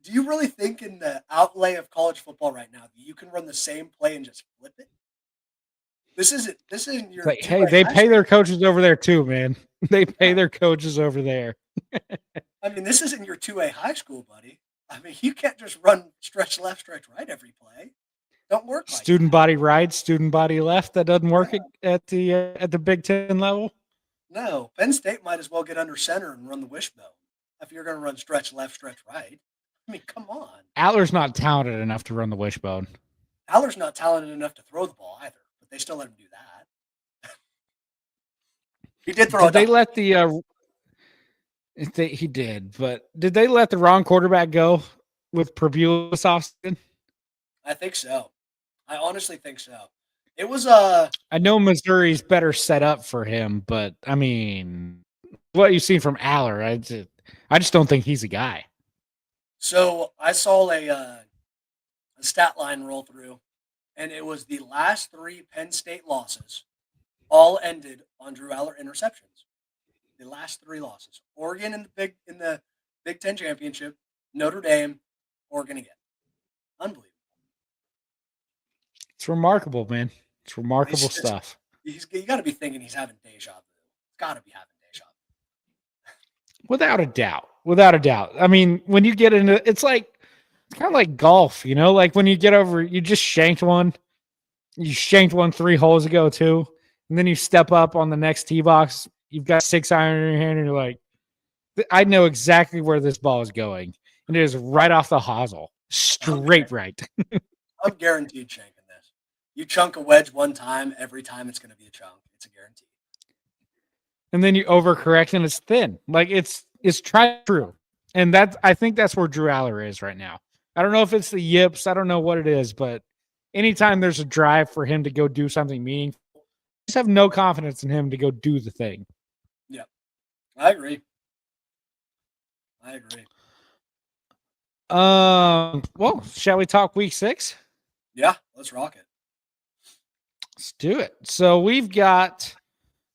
do you really think in the outlay of college football right now that you can run the same play and just flip it? This isn't your like, hey, they pay their coaches over there too, man. They pay their coaches over there. I mean, this isn't your 2A high school, buddy. I mean, you can't just run stretch left, stretch right every play. Don't work like student body right, student body left. That doesn't work at the Big Ten level. No, Penn State might as well get under center and run the wishbone if you're going to run stretch left, stretch right. I mean, come on. Aller's not talented enough to run the wishbone. Aller's not talented enough to throw the ball either, but they still let him do that. He did throw. Did they let the? He did, but did they let the wrong quarterback go with Purbuel this offseason? I think so. I honestly think so. It was I know Missouri's better set up for him, but I mean, what you've seen from Aller, I just don't think he's a guy. So I saw a stat line roll through, and it was the last 3 Penn State losses all ended on Drew Aller interceptions. The last 3 losses: Oregon in the Big Ten championship, Notre Dame, Oregon again. Unbelievable. It's remarkable, man. It's remarkable stuff. You got to be thinking he's having deja vu. He's got to be having deja vu. Without a doubt. Without a doubt. I mean, when you get into it's kind of like golf, you know, like when you get over, you just shanked one. You shanked one 3 holes ago too, and then you step up on the next tee box. You've got 6 iron in your hand, and you're like, I know exactly where this ball is going, and it is right off the hosel, straight right. I'm guaranteed shanking this. You chunk a wedge one time, every time it's going to be a chunk. It's a guarantee. And then you overcorrect, and it's thin. Like it's tried true, and I think that's where Drew Aller is right now. I don't know if it's the yips. I don't know what it is, but anytime there's a drive for him to go do something meaningful, I just have no confidence in him to go do the thing. Yeah, I agree. Well, shall we talk week 6? Yeah, let's rock it. Let's do it. So we've got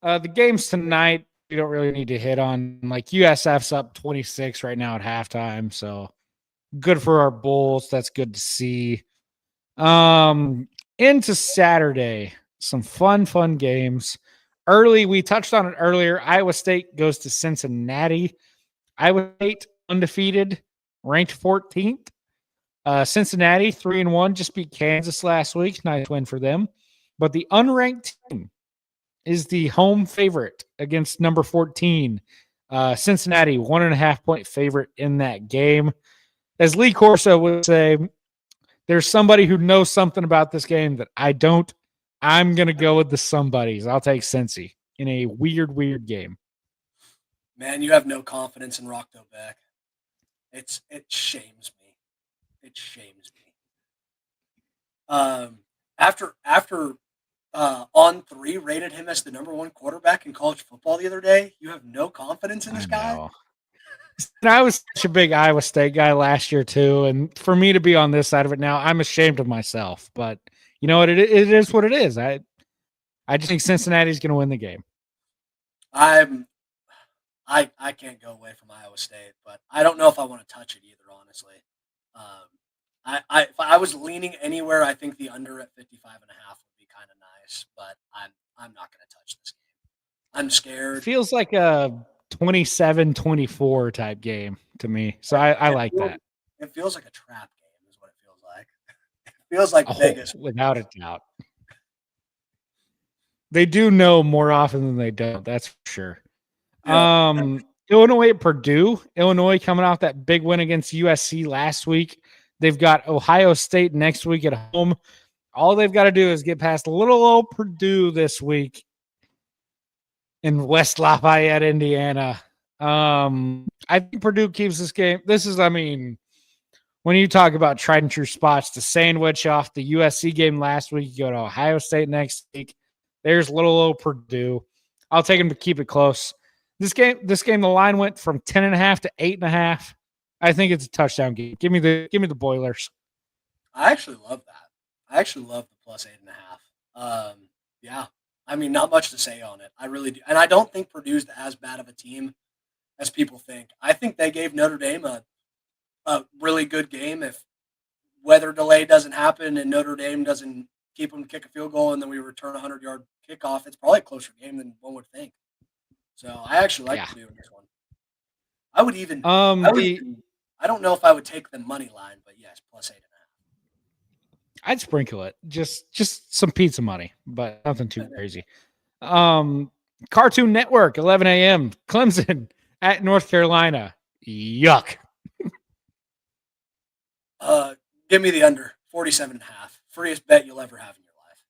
the games tonight. We don't really need to hit on. Like USF's up 26 right now at halftime, so good for our Bulls. That's good to see. Into Saturday, some fun games. Early, we touched on it earlier. Iowa State goes to Cincinnati. Iowa State undefeated, ranked 14th. Cincinnati 3-1, just beat Kansas last week. Nice win for them. But the unranked team is the home favorite against number 14. Cincinnati, 1.5 point favorite in that game. As Lee Corso would say, there's somebody who knows something about this game that I don't. I'm going to go with the somebodies. I'll take Cincy in a weird game. Man, you have no confidence in Rockto Beck. It shames me. It shames me. After On3 rated him as the number 1 quarterback in college football the other day, you have no confidence in this guy? And I was such a big Iowa State guy last year too, and for me to be on this side of it now, I'm ashamed of myself. But you know what? It is what it is. I just think Cincinnati's going to win the game. I can't go away from Iowa State, but I don't know if I want to touch it either. Honestly, if I was leaning anywhere, I think the under at 55.5 would be kind of nice, but I'm not going to touch this game. I'm scared. Feels like a 27-24 type game to me. So I like that. It feels like a trap game is what it feels like. It feels like Oh, Vegas. without a doubt. They do know more often than they don't. That's for sure. Yeah. Illinois at Purdue. Illinois coming off that big win against USC last week. They've got Ohio State next week at home. All they've got to do is get past little old Purdue this week in West Lafayette, Indiana. I think Purdue keeps this game. When you talk about tried and true spots, the sandwich off the USC game last week, you go to Ohio State next week. There's little old Purdue. I'll take them to keep it close. This game, the line went from 10.5 to 8.5. I think it's a touchdown game. Give me the Boilers. I actually love that. I actually love the plus 8.5. Yeah. I mean, not much to say on it. I really do. And I don't think Purdue's as bad of a team as people think. I think they gave Notre Dame a really good game. If weather delay doesn't happen and Notre Dame doesn't keep them kick a field goal and then we return a 100-yard kickoff, it's probably a closer game than one would think. So I actually like Purdue in this one. I don't know if I would take the money line, but yes, plus 8.5. I'd sprinkle it. Just some pizza money, but nothing too crazy. Cartoon Network, 11 a.m. Clemson at North Carolina. Yuck. Give me the under, 47.5. Freest bet you'll ever have in your life.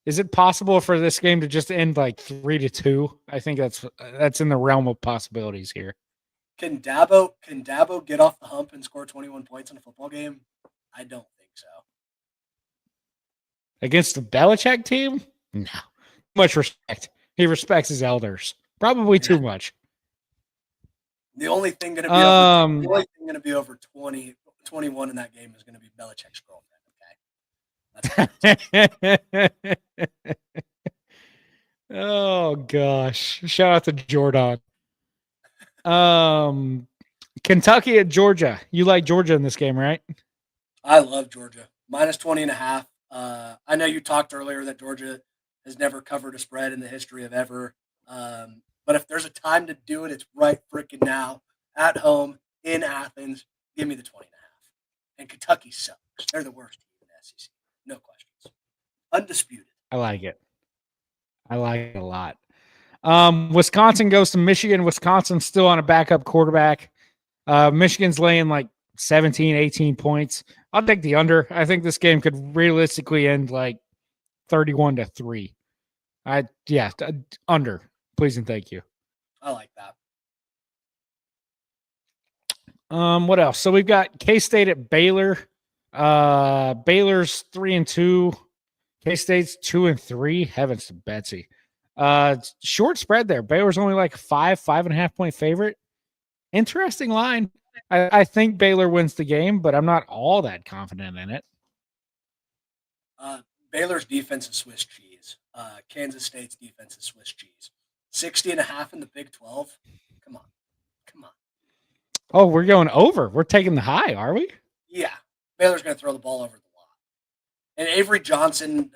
Is it possible for this game to just end like 3-2? I think that's in the realm of possibilities here. Can Dabo get off the hump and score 21 points in a football game? I don't think so. Against the Belichick team? No. Too much respect. He respects his elders. Probably too much. The only thing going to be over 20, 21 in that game is going to be Belichick's girlfriend. Okay. Oh gosh! Shout out to Jordan. Kentucky at Georgia. You like Georgia in this game, right? I love Georgia. Minus 20.5. I know you talked earlier that Georgia has never covered a spread in the history of ever. But if there's a time to do it, it's right freaking now. At home, in Athens, give me the 20.5. And Kentucky sucks. They're the worst team in the SEC. No questions. Undisputed. I like it. I like it a lot. Wisconsin goes to Michigan. Wisconsin's still on a backup quarterback. Michigan's laying like 17, 18 points. I'll take the under. I think this game could realistically end like 31-3. Under. Please and thank you. I like that. What else? So we've got K-State at Baylor. Baylor's 3-2. K-State's 2-3. Heavens to Betsy. Short spread there. Baylor's only like 5.5 point favorite. Interesting line. I think Baylor wins the game, but I'm not all that confident in it. Baylor's defense is Swiss cheese. Kansas State's defense is Swiss cheese. 60.5 in the Big 12. Come on. Oh, we're going over. We're taking the high, are we? Yeah. Baylor's going to throw the ball over the lot. And Avery Johnson,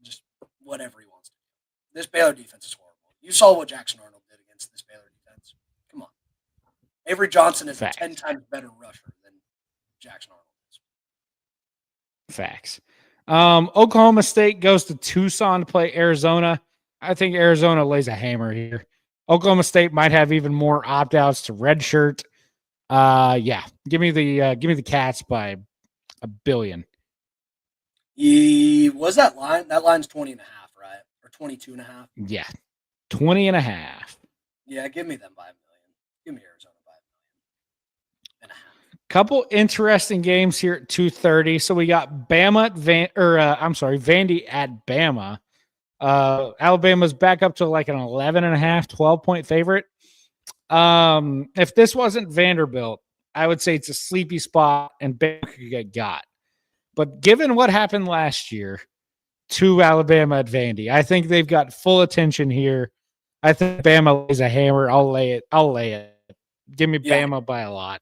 just whatever he wants to do. This Baylor defense is horrible. You saw what Jackson Arnold did against this Baylor defense. Come on. Avery Johnson is Facts. a 10 times better rusher than Jackson Arnold is. Facts. Oklahoma State goes to Tucson to play Arizona. I think Arizona lays a hammer here. Oklahoma State might have even more opt-outs to redshirt. Give me the Cats by a billion. Was that line? That line's 20.5, right? Or 22.5? Yeah. 20.5. Yeah, give me them by a million. Give me Arizona by a million. Couple interesting games here at 2:30. So we got Vandy at Bama. Alabama's back up to like an 11.5, 12-point favorite. If this wasn't Vanderbilt, I would say it's a sleepy spot and Bama could get got. But given what happened last year to Alabama at Vandy, I think they've got full attention here. I think Bama lays a hammer. I'll lay it. Give me Bama by a lot.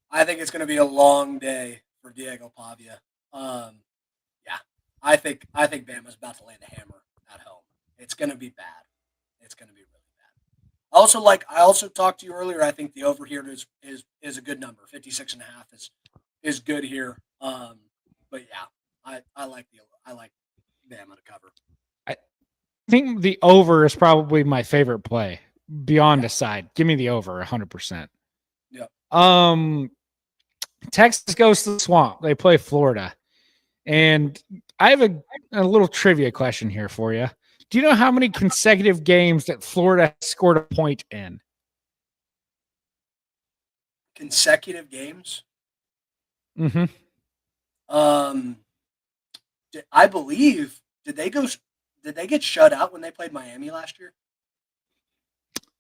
I think it's going to be a long day for Diego Pavia. I think Bama's about to land a hammer at home. It's going to be bad. It's going to be really bad. I also talked to you earlier. I think the over here is a good number. 56.5 is good here. But yeah, I like Bama to cover. I think the over is probably my favorite play beyond Yeah. a side. Give me the over 100%. Yeah. Texas goes to the swamp. They play Florida. And I have a little trivia question here for you. Do you know how many consecutive games that Florida scored a point in? Consecutive games. Mm-hmm. I believe did they get shut out when they played Miami last year?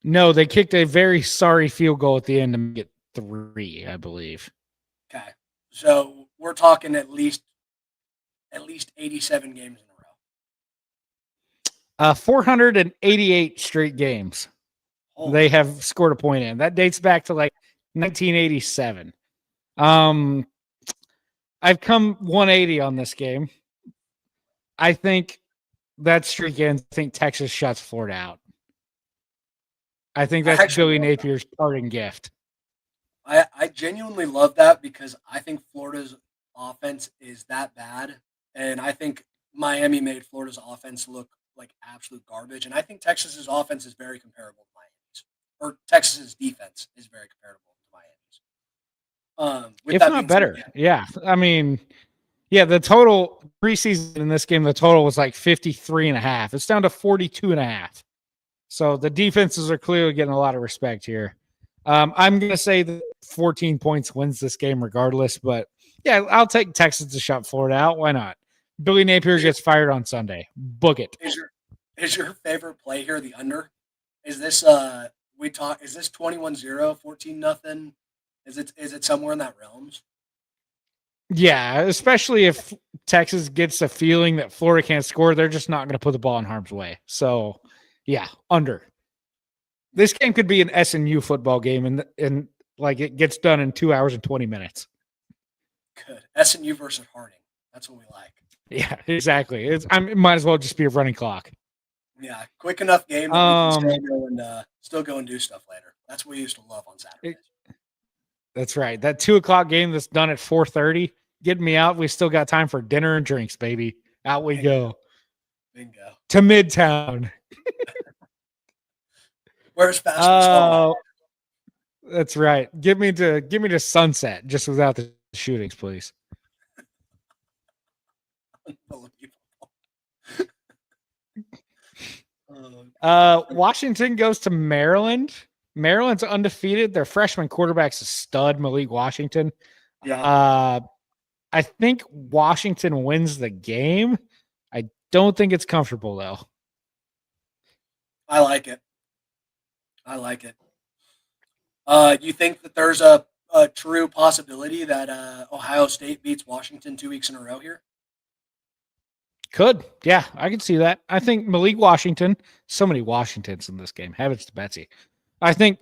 No, they kicked a very sorry field goal at the end to make it 3, I believe. Okay, so we're talking at least 87 games in a row. 488 straight games. They have scored a point in. That dates back to like 1987. I've come 180 on this game. I think that streak ends. I think Texas shuts Florida out. I think that's Billy Napier's parting gift. I genuinely love that because I think Florida's offense is that bad, and I think Miami made Florida's offense look like absolute garbage, and I think Texas's offense is very comparable to Miami's, or Texas's defense is very comparable to Miami's. If not better, yeah. I mean, yeah, the total preseason in this game, the total was like 53.5. It's down to 42.5. So the defenses are clearly getting a lot of respect here. I'm going to say that 14 points wins this game regardless, but yeah, I'll take Texas to shut Florida out. Why not? Billy Napier gets fired on Sunday. Book it. Is your favorite play here the under? Is this is this 21-0, 14-0? Is it somewhere in that realms? Yeah, especially if Texas gets a feeling that Florida can't score, they're just not going to put the ball in harm's way. So, yeah, under. This game could be an SNU football game, and like it gets done in 2 hours and 20 minutes. Good. SNU versus Harding. That's what we like. Yeah, exactly. It might as well just be a running clock. Yeah, quick enough game that we can still go and do stuff later. That's what we used to love on Saturdays. That's right. That 2:00 game that's done at 4:30. Getting me out. We still got time for dinner and drinks, baby. Out we go. Bingo. To Midtown. Where's fast? That's right. Give me to Sunset, just without the shootings, please. Washington goes to Maryland. Maryland's undefeated. Their freshman quarterback's a stud, Malik Washington. Yeah. I think Washington wins the game. I don't think it's comfortable, though. I like it. You think that there's a true possibility that Ohio State beats Washington 2 weeks in a row here? Could. Yeah, I can see that. I think Malik Washington, so many Washingtons in this game. Heavens to Betsy. I think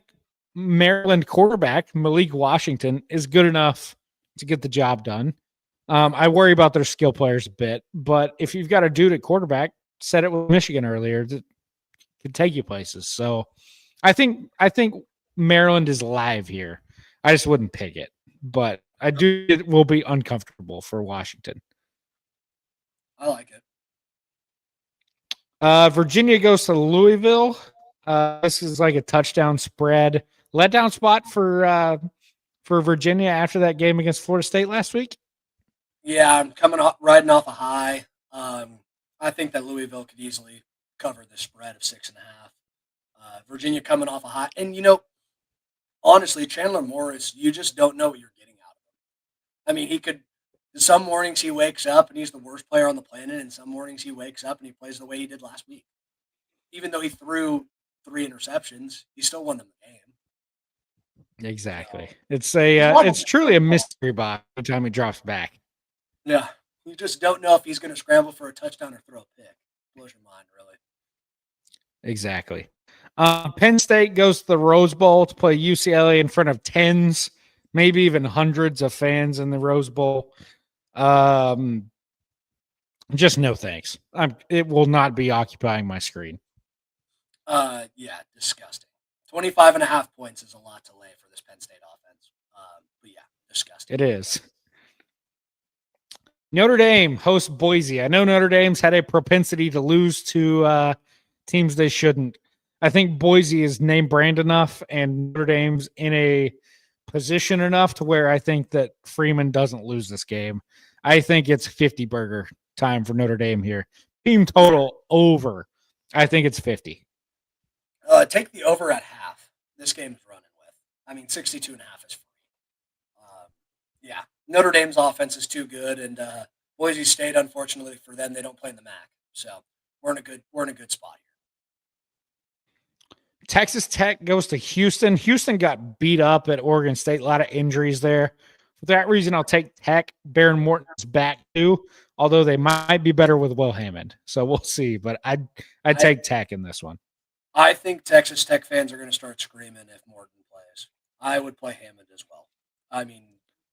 Maryland quarterback Malik Washington is good enough to get the job done. I worry about their skill players a bit, but if you've got a dude at quarterback, said it with Michigan earlier, that could take you places. So I think Maryland is live here. I just wouldn't pick it, but I do. It will be uncomfortable for Washington. I like it. Virginia goes to Louisville. This is like a touchdown spread. Letdown spot for Virginia after that game against Florida State last week. Yeah, I'm riding off a high. I think that Louisville could easily cover the spread of 6.5. Virginia coming off a high, and honestly, Chandler Morris, you just don't know what you're getting out of him. I mean, he could. Some mornings he wakes up and he's the worst player on the planet, and some mornings he wakes up and he plays the way he did last week. Even though he threw 3 interceptions, he still won them the game. Exactly. It's truly a mystery box by the time he drops back. Yeah, you just don't know if he's going to scramble for a touchdown or throw a pick. Blows your mind, really. Exactly. Penn State goes to the Rose Bowl to play UCLA in front of tens, maybe even hundreds of fans in the Rose Bowl. Just no thanks. It will not be occupying my screen. Yeah, disgusting. 25.5 points is a lot to lay for this Penn State offense. But yeah, disgusting. It is. Notre Dame hosts Boise. I know Notre Dame's had a propensity to lose to teams they shouldn't. I think Boise is name brand enough, and Notre Dame's in a position enough to where I think that Freeman doesn't lose this game. I think it's 50 burger time for Notre Dame here. Team total over. I think it's 50. Take the over at half. This game's running with. I mean, 62.5 is free. Yeah, Notre Dame's offense is too good, and Boise State, unfortunately for them, they don't play in the MAC. So we're in a good spot here. Texas Tech goes to Houston. Houston got beat up at Oregon State. A lot of injuries there. For that reason, I'll take Tech. Baron Morton's back too, although they might be better with Will Hammond. So we'll see. But I'd take Tech in this one. I think Texas Tech fans are going to start screaming if Morton plays. I would play Hammond as well. I mean,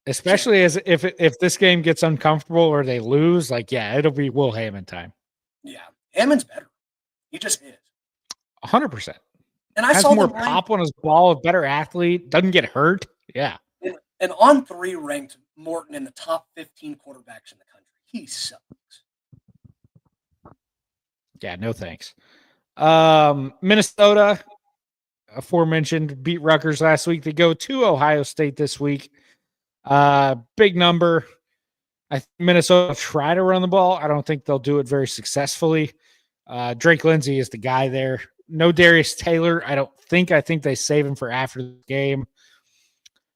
especially as if this game gets uncomfortable or they lose, like it'll be Will Hammond time. Yeah, Hammond's better. He just is 100%. And I has saw more pop on his ball, a better athlete, doesn't get hurt. Yeah. And on 3 ranked Morton in the top 15 quarterbacks in the country. He sucks. Yeah, no thanks. Minnesota, aforementioned, beat Rutgers last week. They go to Ohio State this week. Big number. I think Minnesota try to run the ball. I don't think they'll do it very successfully. Drake Lindsay is the guy there. No Darius Taylor. I think they save him for after the game.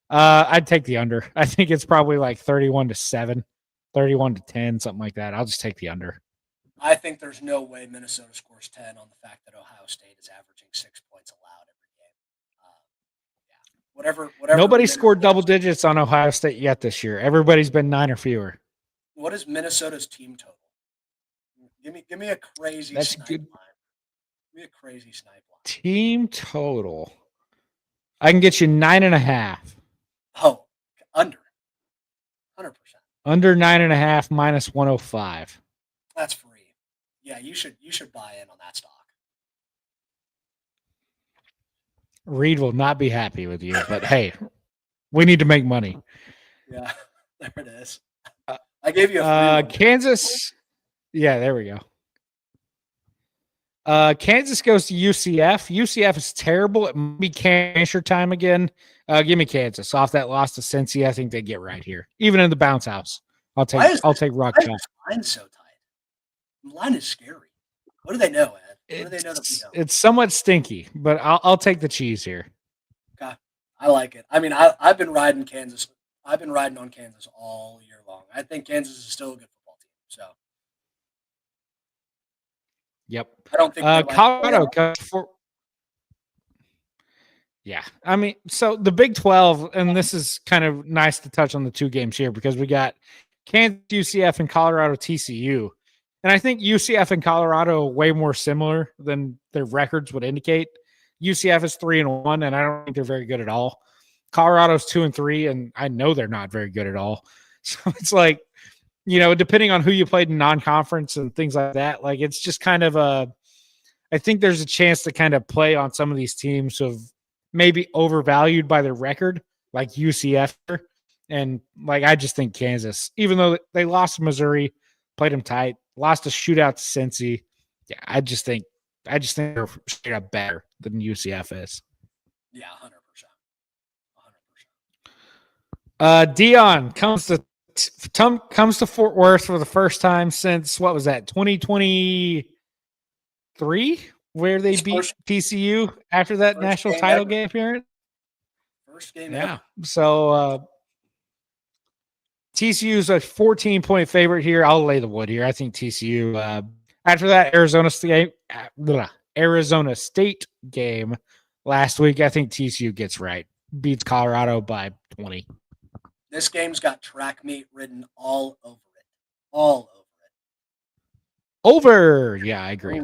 I'd take the under. I think it's probably like 31-7, 31-10, something like that. I'll just take the under. I think there's no way Minnesota scores 10 on the fact that Ohio State is averaging 6 points allowed every game. Whatever. Nobody scored double digits on Ohio State yet this year. Everybody's been 9 or fewer. What is Minnesota's team total? Give me a crazy snipe line. Give me a crazy snipe line. Team total. I can get you 9.5. Oh, under. 100%. Under 9.5 minus 105. That's free. Yeah, you should buy in on that stock. Reed will not be happy with you, but hey, we need to make money. Yeah, there it is. I gave you a free Kansas. Yeah, there we go. Kansas goes to UCF. UCF is terrible. It might be cancer time again. Give me Kansas off that loss to Cincy. I think they get right here, even in the bounce house. I'll take Rock Chalk. Line's so tight. The line is scary. What do they know, Ed? What do they know that we don't? It's somewhat stinky, but I'll take the cheese here. Okay, I like it. I mean, I've been riding Kansas. I've been riding on Kansas all year long. I think Kansas is still a good football team. So. Yep. I don't think Colorado goes for. Yeah. I mean, so the Big 12, and this is kind of nice to touch on the 2 games here because we got Kansas, UCF, and Colorado, TCU. And I think UCF and Colorado are way more similar than their records would indicate. UCF is 3-1, and I don't think they're very good at all. Colorado's 2-3, and I know they're not very good at all. So it's like, depending on who you played in non-conference and things like that, like it's just kind of I think there's a chance to kind of play on some of these teams who have maybe overvalued by their record, like UCF. And like, I just think Kansas, even though they lost to Missouri, played them tight, lost a shootout to Cincy. Yeah, I just think they're straight up better than UCF is. Yeah, 100%. Dion comes to Fort Worth for the first time since, what was that, 2023, where they beat TCU after that national title game appearance. First game ever. So TCU is a 14-point favorite here. I'll lay the wood here. I think TCU, after that Arizona State game last week, I think TCU gets right. Beats Colorado by 20. This game's got track meet written all over it. All over it. Over. Yeah, I agree. Yeah.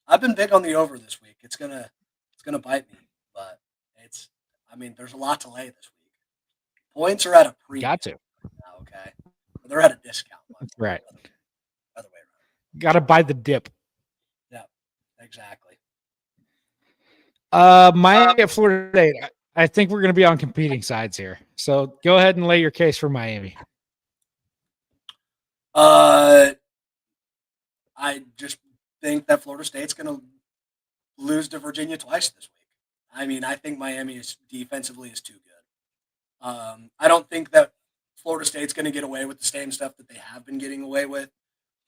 I've been big on the over this week. It's gonna bite me, but there's a lot to lay this week. Points are at a premium. Got to. Okay. They're at a discount. Right. Got to buy the dip. Yeah, exactly. Miami at Florida State. I think we're going to be on competing sides here. So go ahead and lay your case for Miami. I just think that Florida State's going to lose to Virginia twice this week. I mean, I think Miami is defensively is too good. I don't think that Florida State's going to get away with the same stuff that they have been getting away with,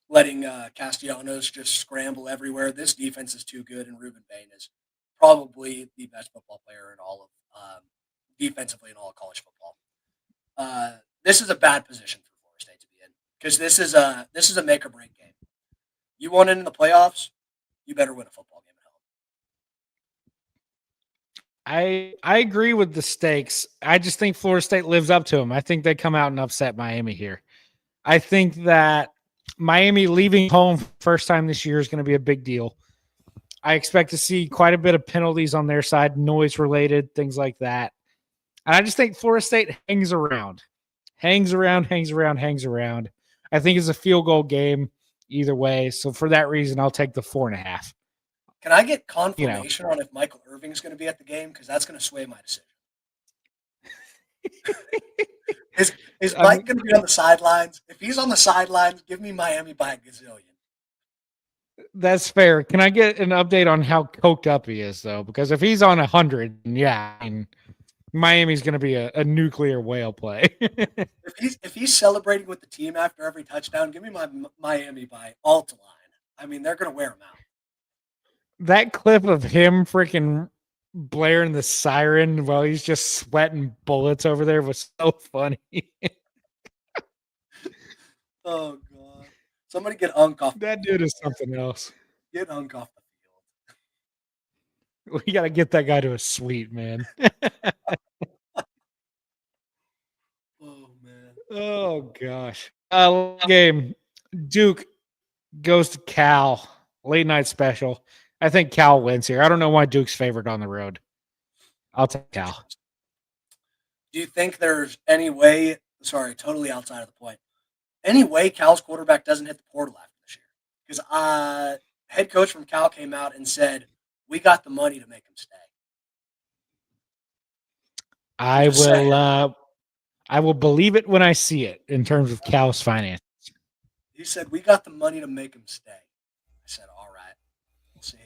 letting Castellanos just scramble everywhere. This defense is too good, and Ruben Bain is probably the best football player in all of defensively in all of college football. This is a bad position for Florida State to be in because this is a make or break game. You want in the playoffs, you better win a football game at home. I agree with the stakes. I just think Florida State lives up to them. I think they come out and upset Miami here. I think that Miami leaving home first time this year is going to be a big deal. I expect to see quite a bit of penalties on their side, noise related, things like that. And I just think Florida State hangs around. I think it's a field goal game either way. So for that reason, I'll take the 4.5. Can I get confirmation on if Michael Irving is going to be at the game? Because that's going to sway my decision. Is Mike going to be on the sidelines? If he's on the sidelines, give me Miami by a gazillion. That's fair. Can I get an update on how coked up he is, though? Because if he's on 100, yeah, I mean, Miami's going to be a nuclear whale play. if he's celebrating with the team after every touchdown, give me my Miami by alt line. I mean, they're going to wear him out. That clip of him freaking blaring the siren while he's just sweating bullets over there was so funny. Oh, God. Somebody get Unk off. That dude is something else. Get Unk off the field. We got to get that guy to a suite, man. Oh, man. Oh, gosh. Game. Duke goes to Cal. Late night special. I think Cal wins here. I don't know why Duke's favored on the road. I'll take Cal. Do you think there's any way, sorry, totally outside of the point, any way Cal's quarterback doesn't hit the portal after this year? Because head coach from Cal came out and said, we got the money to make him stay. I will believe it when I see it in terms of Cal's finances. He said, we got the money to make him stay. I said, all right, we'll see.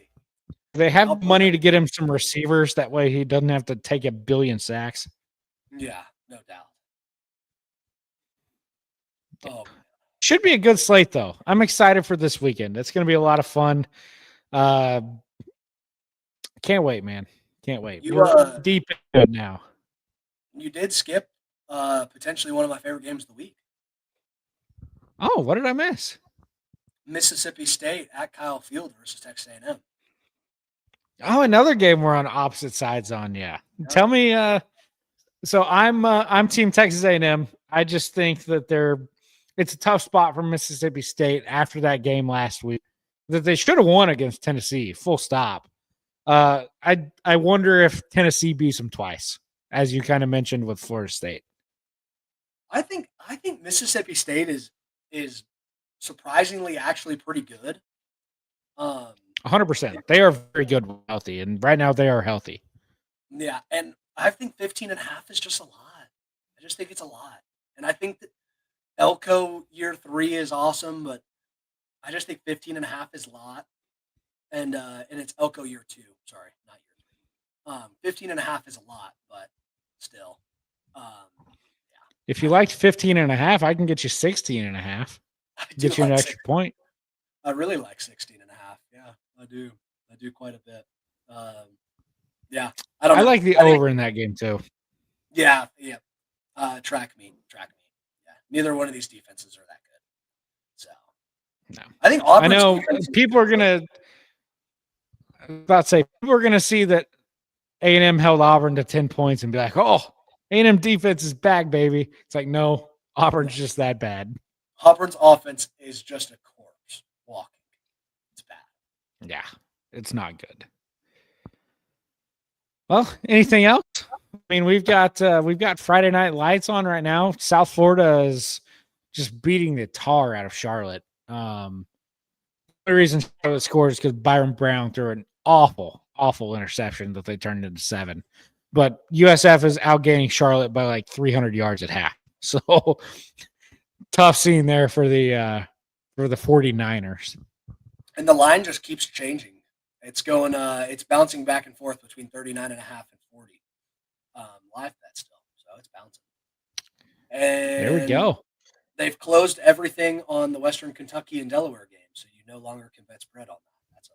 They have money to get him some receivers. That way he doesn't have to take 1 billion sacks. Yeah, no doubt. Oh, should be a good slate, though. I'm excited for this weekend. It's going to be a lot of fun. Can't wait, man. Can't wait. We're deep in it now. You did skip potentially one of my favorite games of the week. Oh, what did I miss? Mississippi State at Kyle Field versus Texas A&M. Oh, another game we're on opposite sides on. Yeah. Tell me. So I'm Team Texas A&M. I just think that it's a tough spot for Mississippi State after that game last week that they should have won against Tennessee. Full stop. I wonder if Tennessee beats them twice, as you kind of mentioned with Florida State. I think Mississippi State is surprisingly actually pretty good. 100%. They are very good and healthy, and right now they are healthy. Yeah, and I think 15.5 is just a lot. I just think it's a lot. And I think that Elko year 3 is awesome, but I just think 15.5 is a lot. And it's Elko year 2. Sorry, not year 3. 15.5 is a lot, but still. Yeah. If you liked 15.5, I can get you 16.5. Get you an extra point. I really like 16.5. Yeah, I do. I do quite a bit. Yeah, I like the over in that game too. Yeah. Track meet. Yeah, neither one of these defenses are that good. So, no, I think I know people are gonna. People are gonna see that A&M held Auburn to 10 points and be like, "Oh, A&M defense is back, baby." It's like, no, Auburn's just that bad. Auburn's offense is just a corpse walking. It's bad. Yeah, it's not good. Well, anything else? I mean, we've got Friday Night Lights on right now. South Florida is just beating the tar out of Charlotte. The reason Charlotte scored is because Byron Brown threw an awful, awful interception that they turned into 7. But USF is outgaining Charlotte by like 300 yards at half. So tough scene there for the 49ers. And the line just keeps changing. It's going it's bouncing back and forth between 39.5 and 40. Live bet still. So it's bouncing. And there we go. They've closed everything on the Western Kentucky and Delaware game, so you no longer can bet spread on that. That's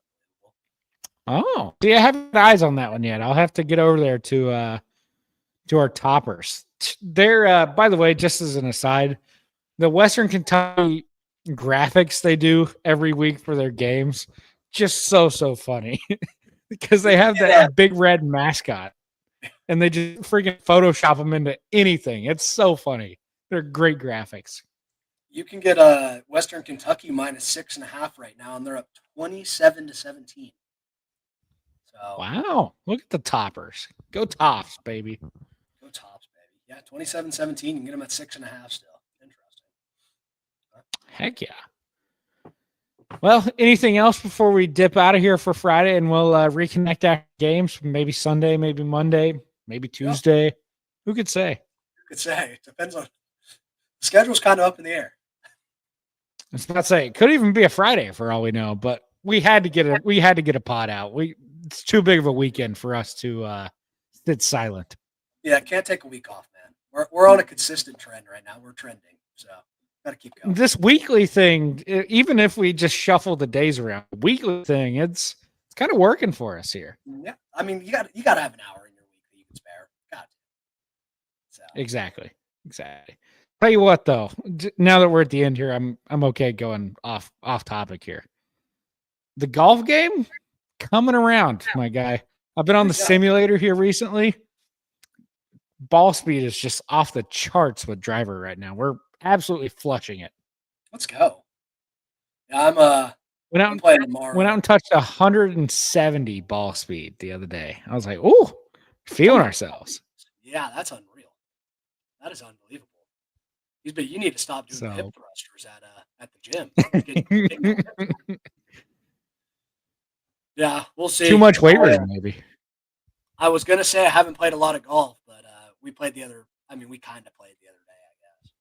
unbelievable. Oh, see, I haven't eyes on that one yet. I'll have to get over there to our toppers. They're by the way, just as an aside, the Western Kentucky graphics they do every week for their games, just so funny because they have that big red mascot and they just freaking Photoshop them into anything. It's so funny. They're great graphics. You can get a Western Kentucky minus 6.5 right now, and they're up 27-17. So wow, look at the toppers. Go Tops, baby. Go Tops, baby. Yeah, 27-17. You can get them at 6.5 still. Interesting. Heck yeah. Well, anything else before we dip out of here for Friday, and we'll reconnect after games? Maybe Sunday, maybe Monday, maybe Tuesday. Yeah. Who could say? Who could say? It depends on the schedule's kind of up in the air. It's not saying it could even be a Friday for all we know, but we had to get a pod out. It's too big of a weekend for us to sit silent. Yeah, can't take a week off, man. We're on a consistent trend right now. We're trending, so gotta keep going. This weekly thing, even if we just shuffle the days around, the weekly thing, it's kind of working for us here. Yeah, I mean, you got to have an hour in your week that you can spare. Got to. So. Exactly. Tell you what, though, now that we're at the end here, I'm okay going off topic here. The golf game coming around, my guy. I've been on the simulator here recently. Ball speed is just off the charts with driver right now. We're absolutely flushing it. Let's go. Yeah, I'm playing tomorrow. Went out and touched 170 ball speed the other day. I was like, "Ooh, feeling ourselves." Yeah, that's unreal. That is unbelievable. But you need to stop doing the hip thrusters at the gym. Yeah, we'll see. Too much weight room, maybe. I was gonna say I haven't played a lot of golf, but we played the other. I mean, we kind of played the other day, I guess.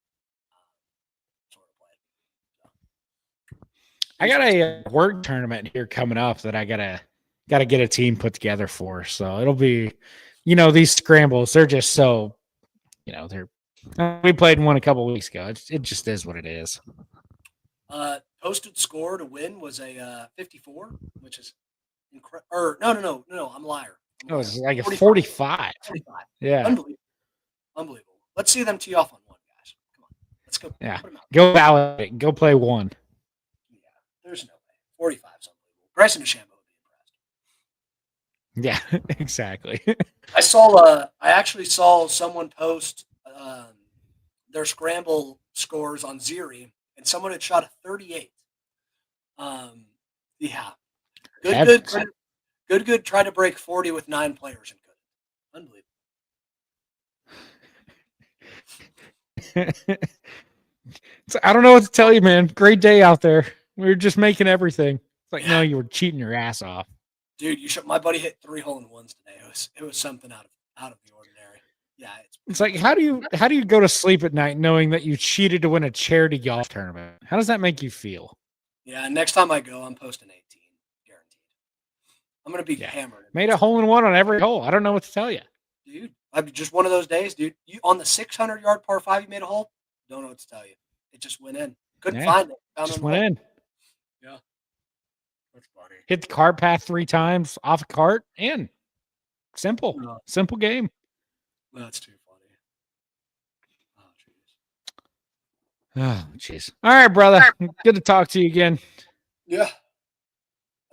Sort of played. So. I got a work tournament here coming up that I gotta get a team put together for. So it'll be, these scrambles. They're just so, they're. We played one a couple weeks ago. It just is what it is. Posted score to win was a 54, which is incredible. Or no, I'm a liar. It was like a 45. 45. Yeah. Unbelievable. Let's see them tee off on one, guys. Come on. Let's go. Yeah. Go validate. Go play one. Yeah. There's no way. 45 is unbelievable. Grayson DeChambeau would be impressed. Yeah, exactly. I actually saw someone post their scramble scores on Ziri, and someone had shot a 38. Yeah. Good. Tried to break 40 with 9 players and couldn't. Unbelievable. So I don't know what to tell you, man. Great day out there. We were just making everything. It's like, no, you were cheating your ass off. Dude, my buddy hit 3 hole-in-ones today. It was something out of the ordinary. Yeah, it's like how do you go to sleep at night knowing that you cheated to win a charity golf tournament? How does that make you feel? Yeah, next time I go, I'm posting 18, guaranteed. I'm gonna be hammered. Made a hole-in-one on every hole. I don't know what to tell you, dude. I'm just one of those days, dude. You on the 600-yard par 5, you made a hole. Don't know what to tell you. It just went in. Couldn't find it. Just went in. Yeah, that's funny. Hit the cart path 3 times off a cart in. Simple game. That's too funny. Oh, jeez. All right, brother. Good to talk to you again. Yeah,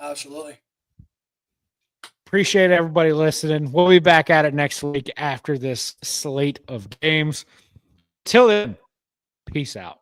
absolutely. Appreciate everybody listening. We'll be back at it next week after this slate of games. Till then, peace out.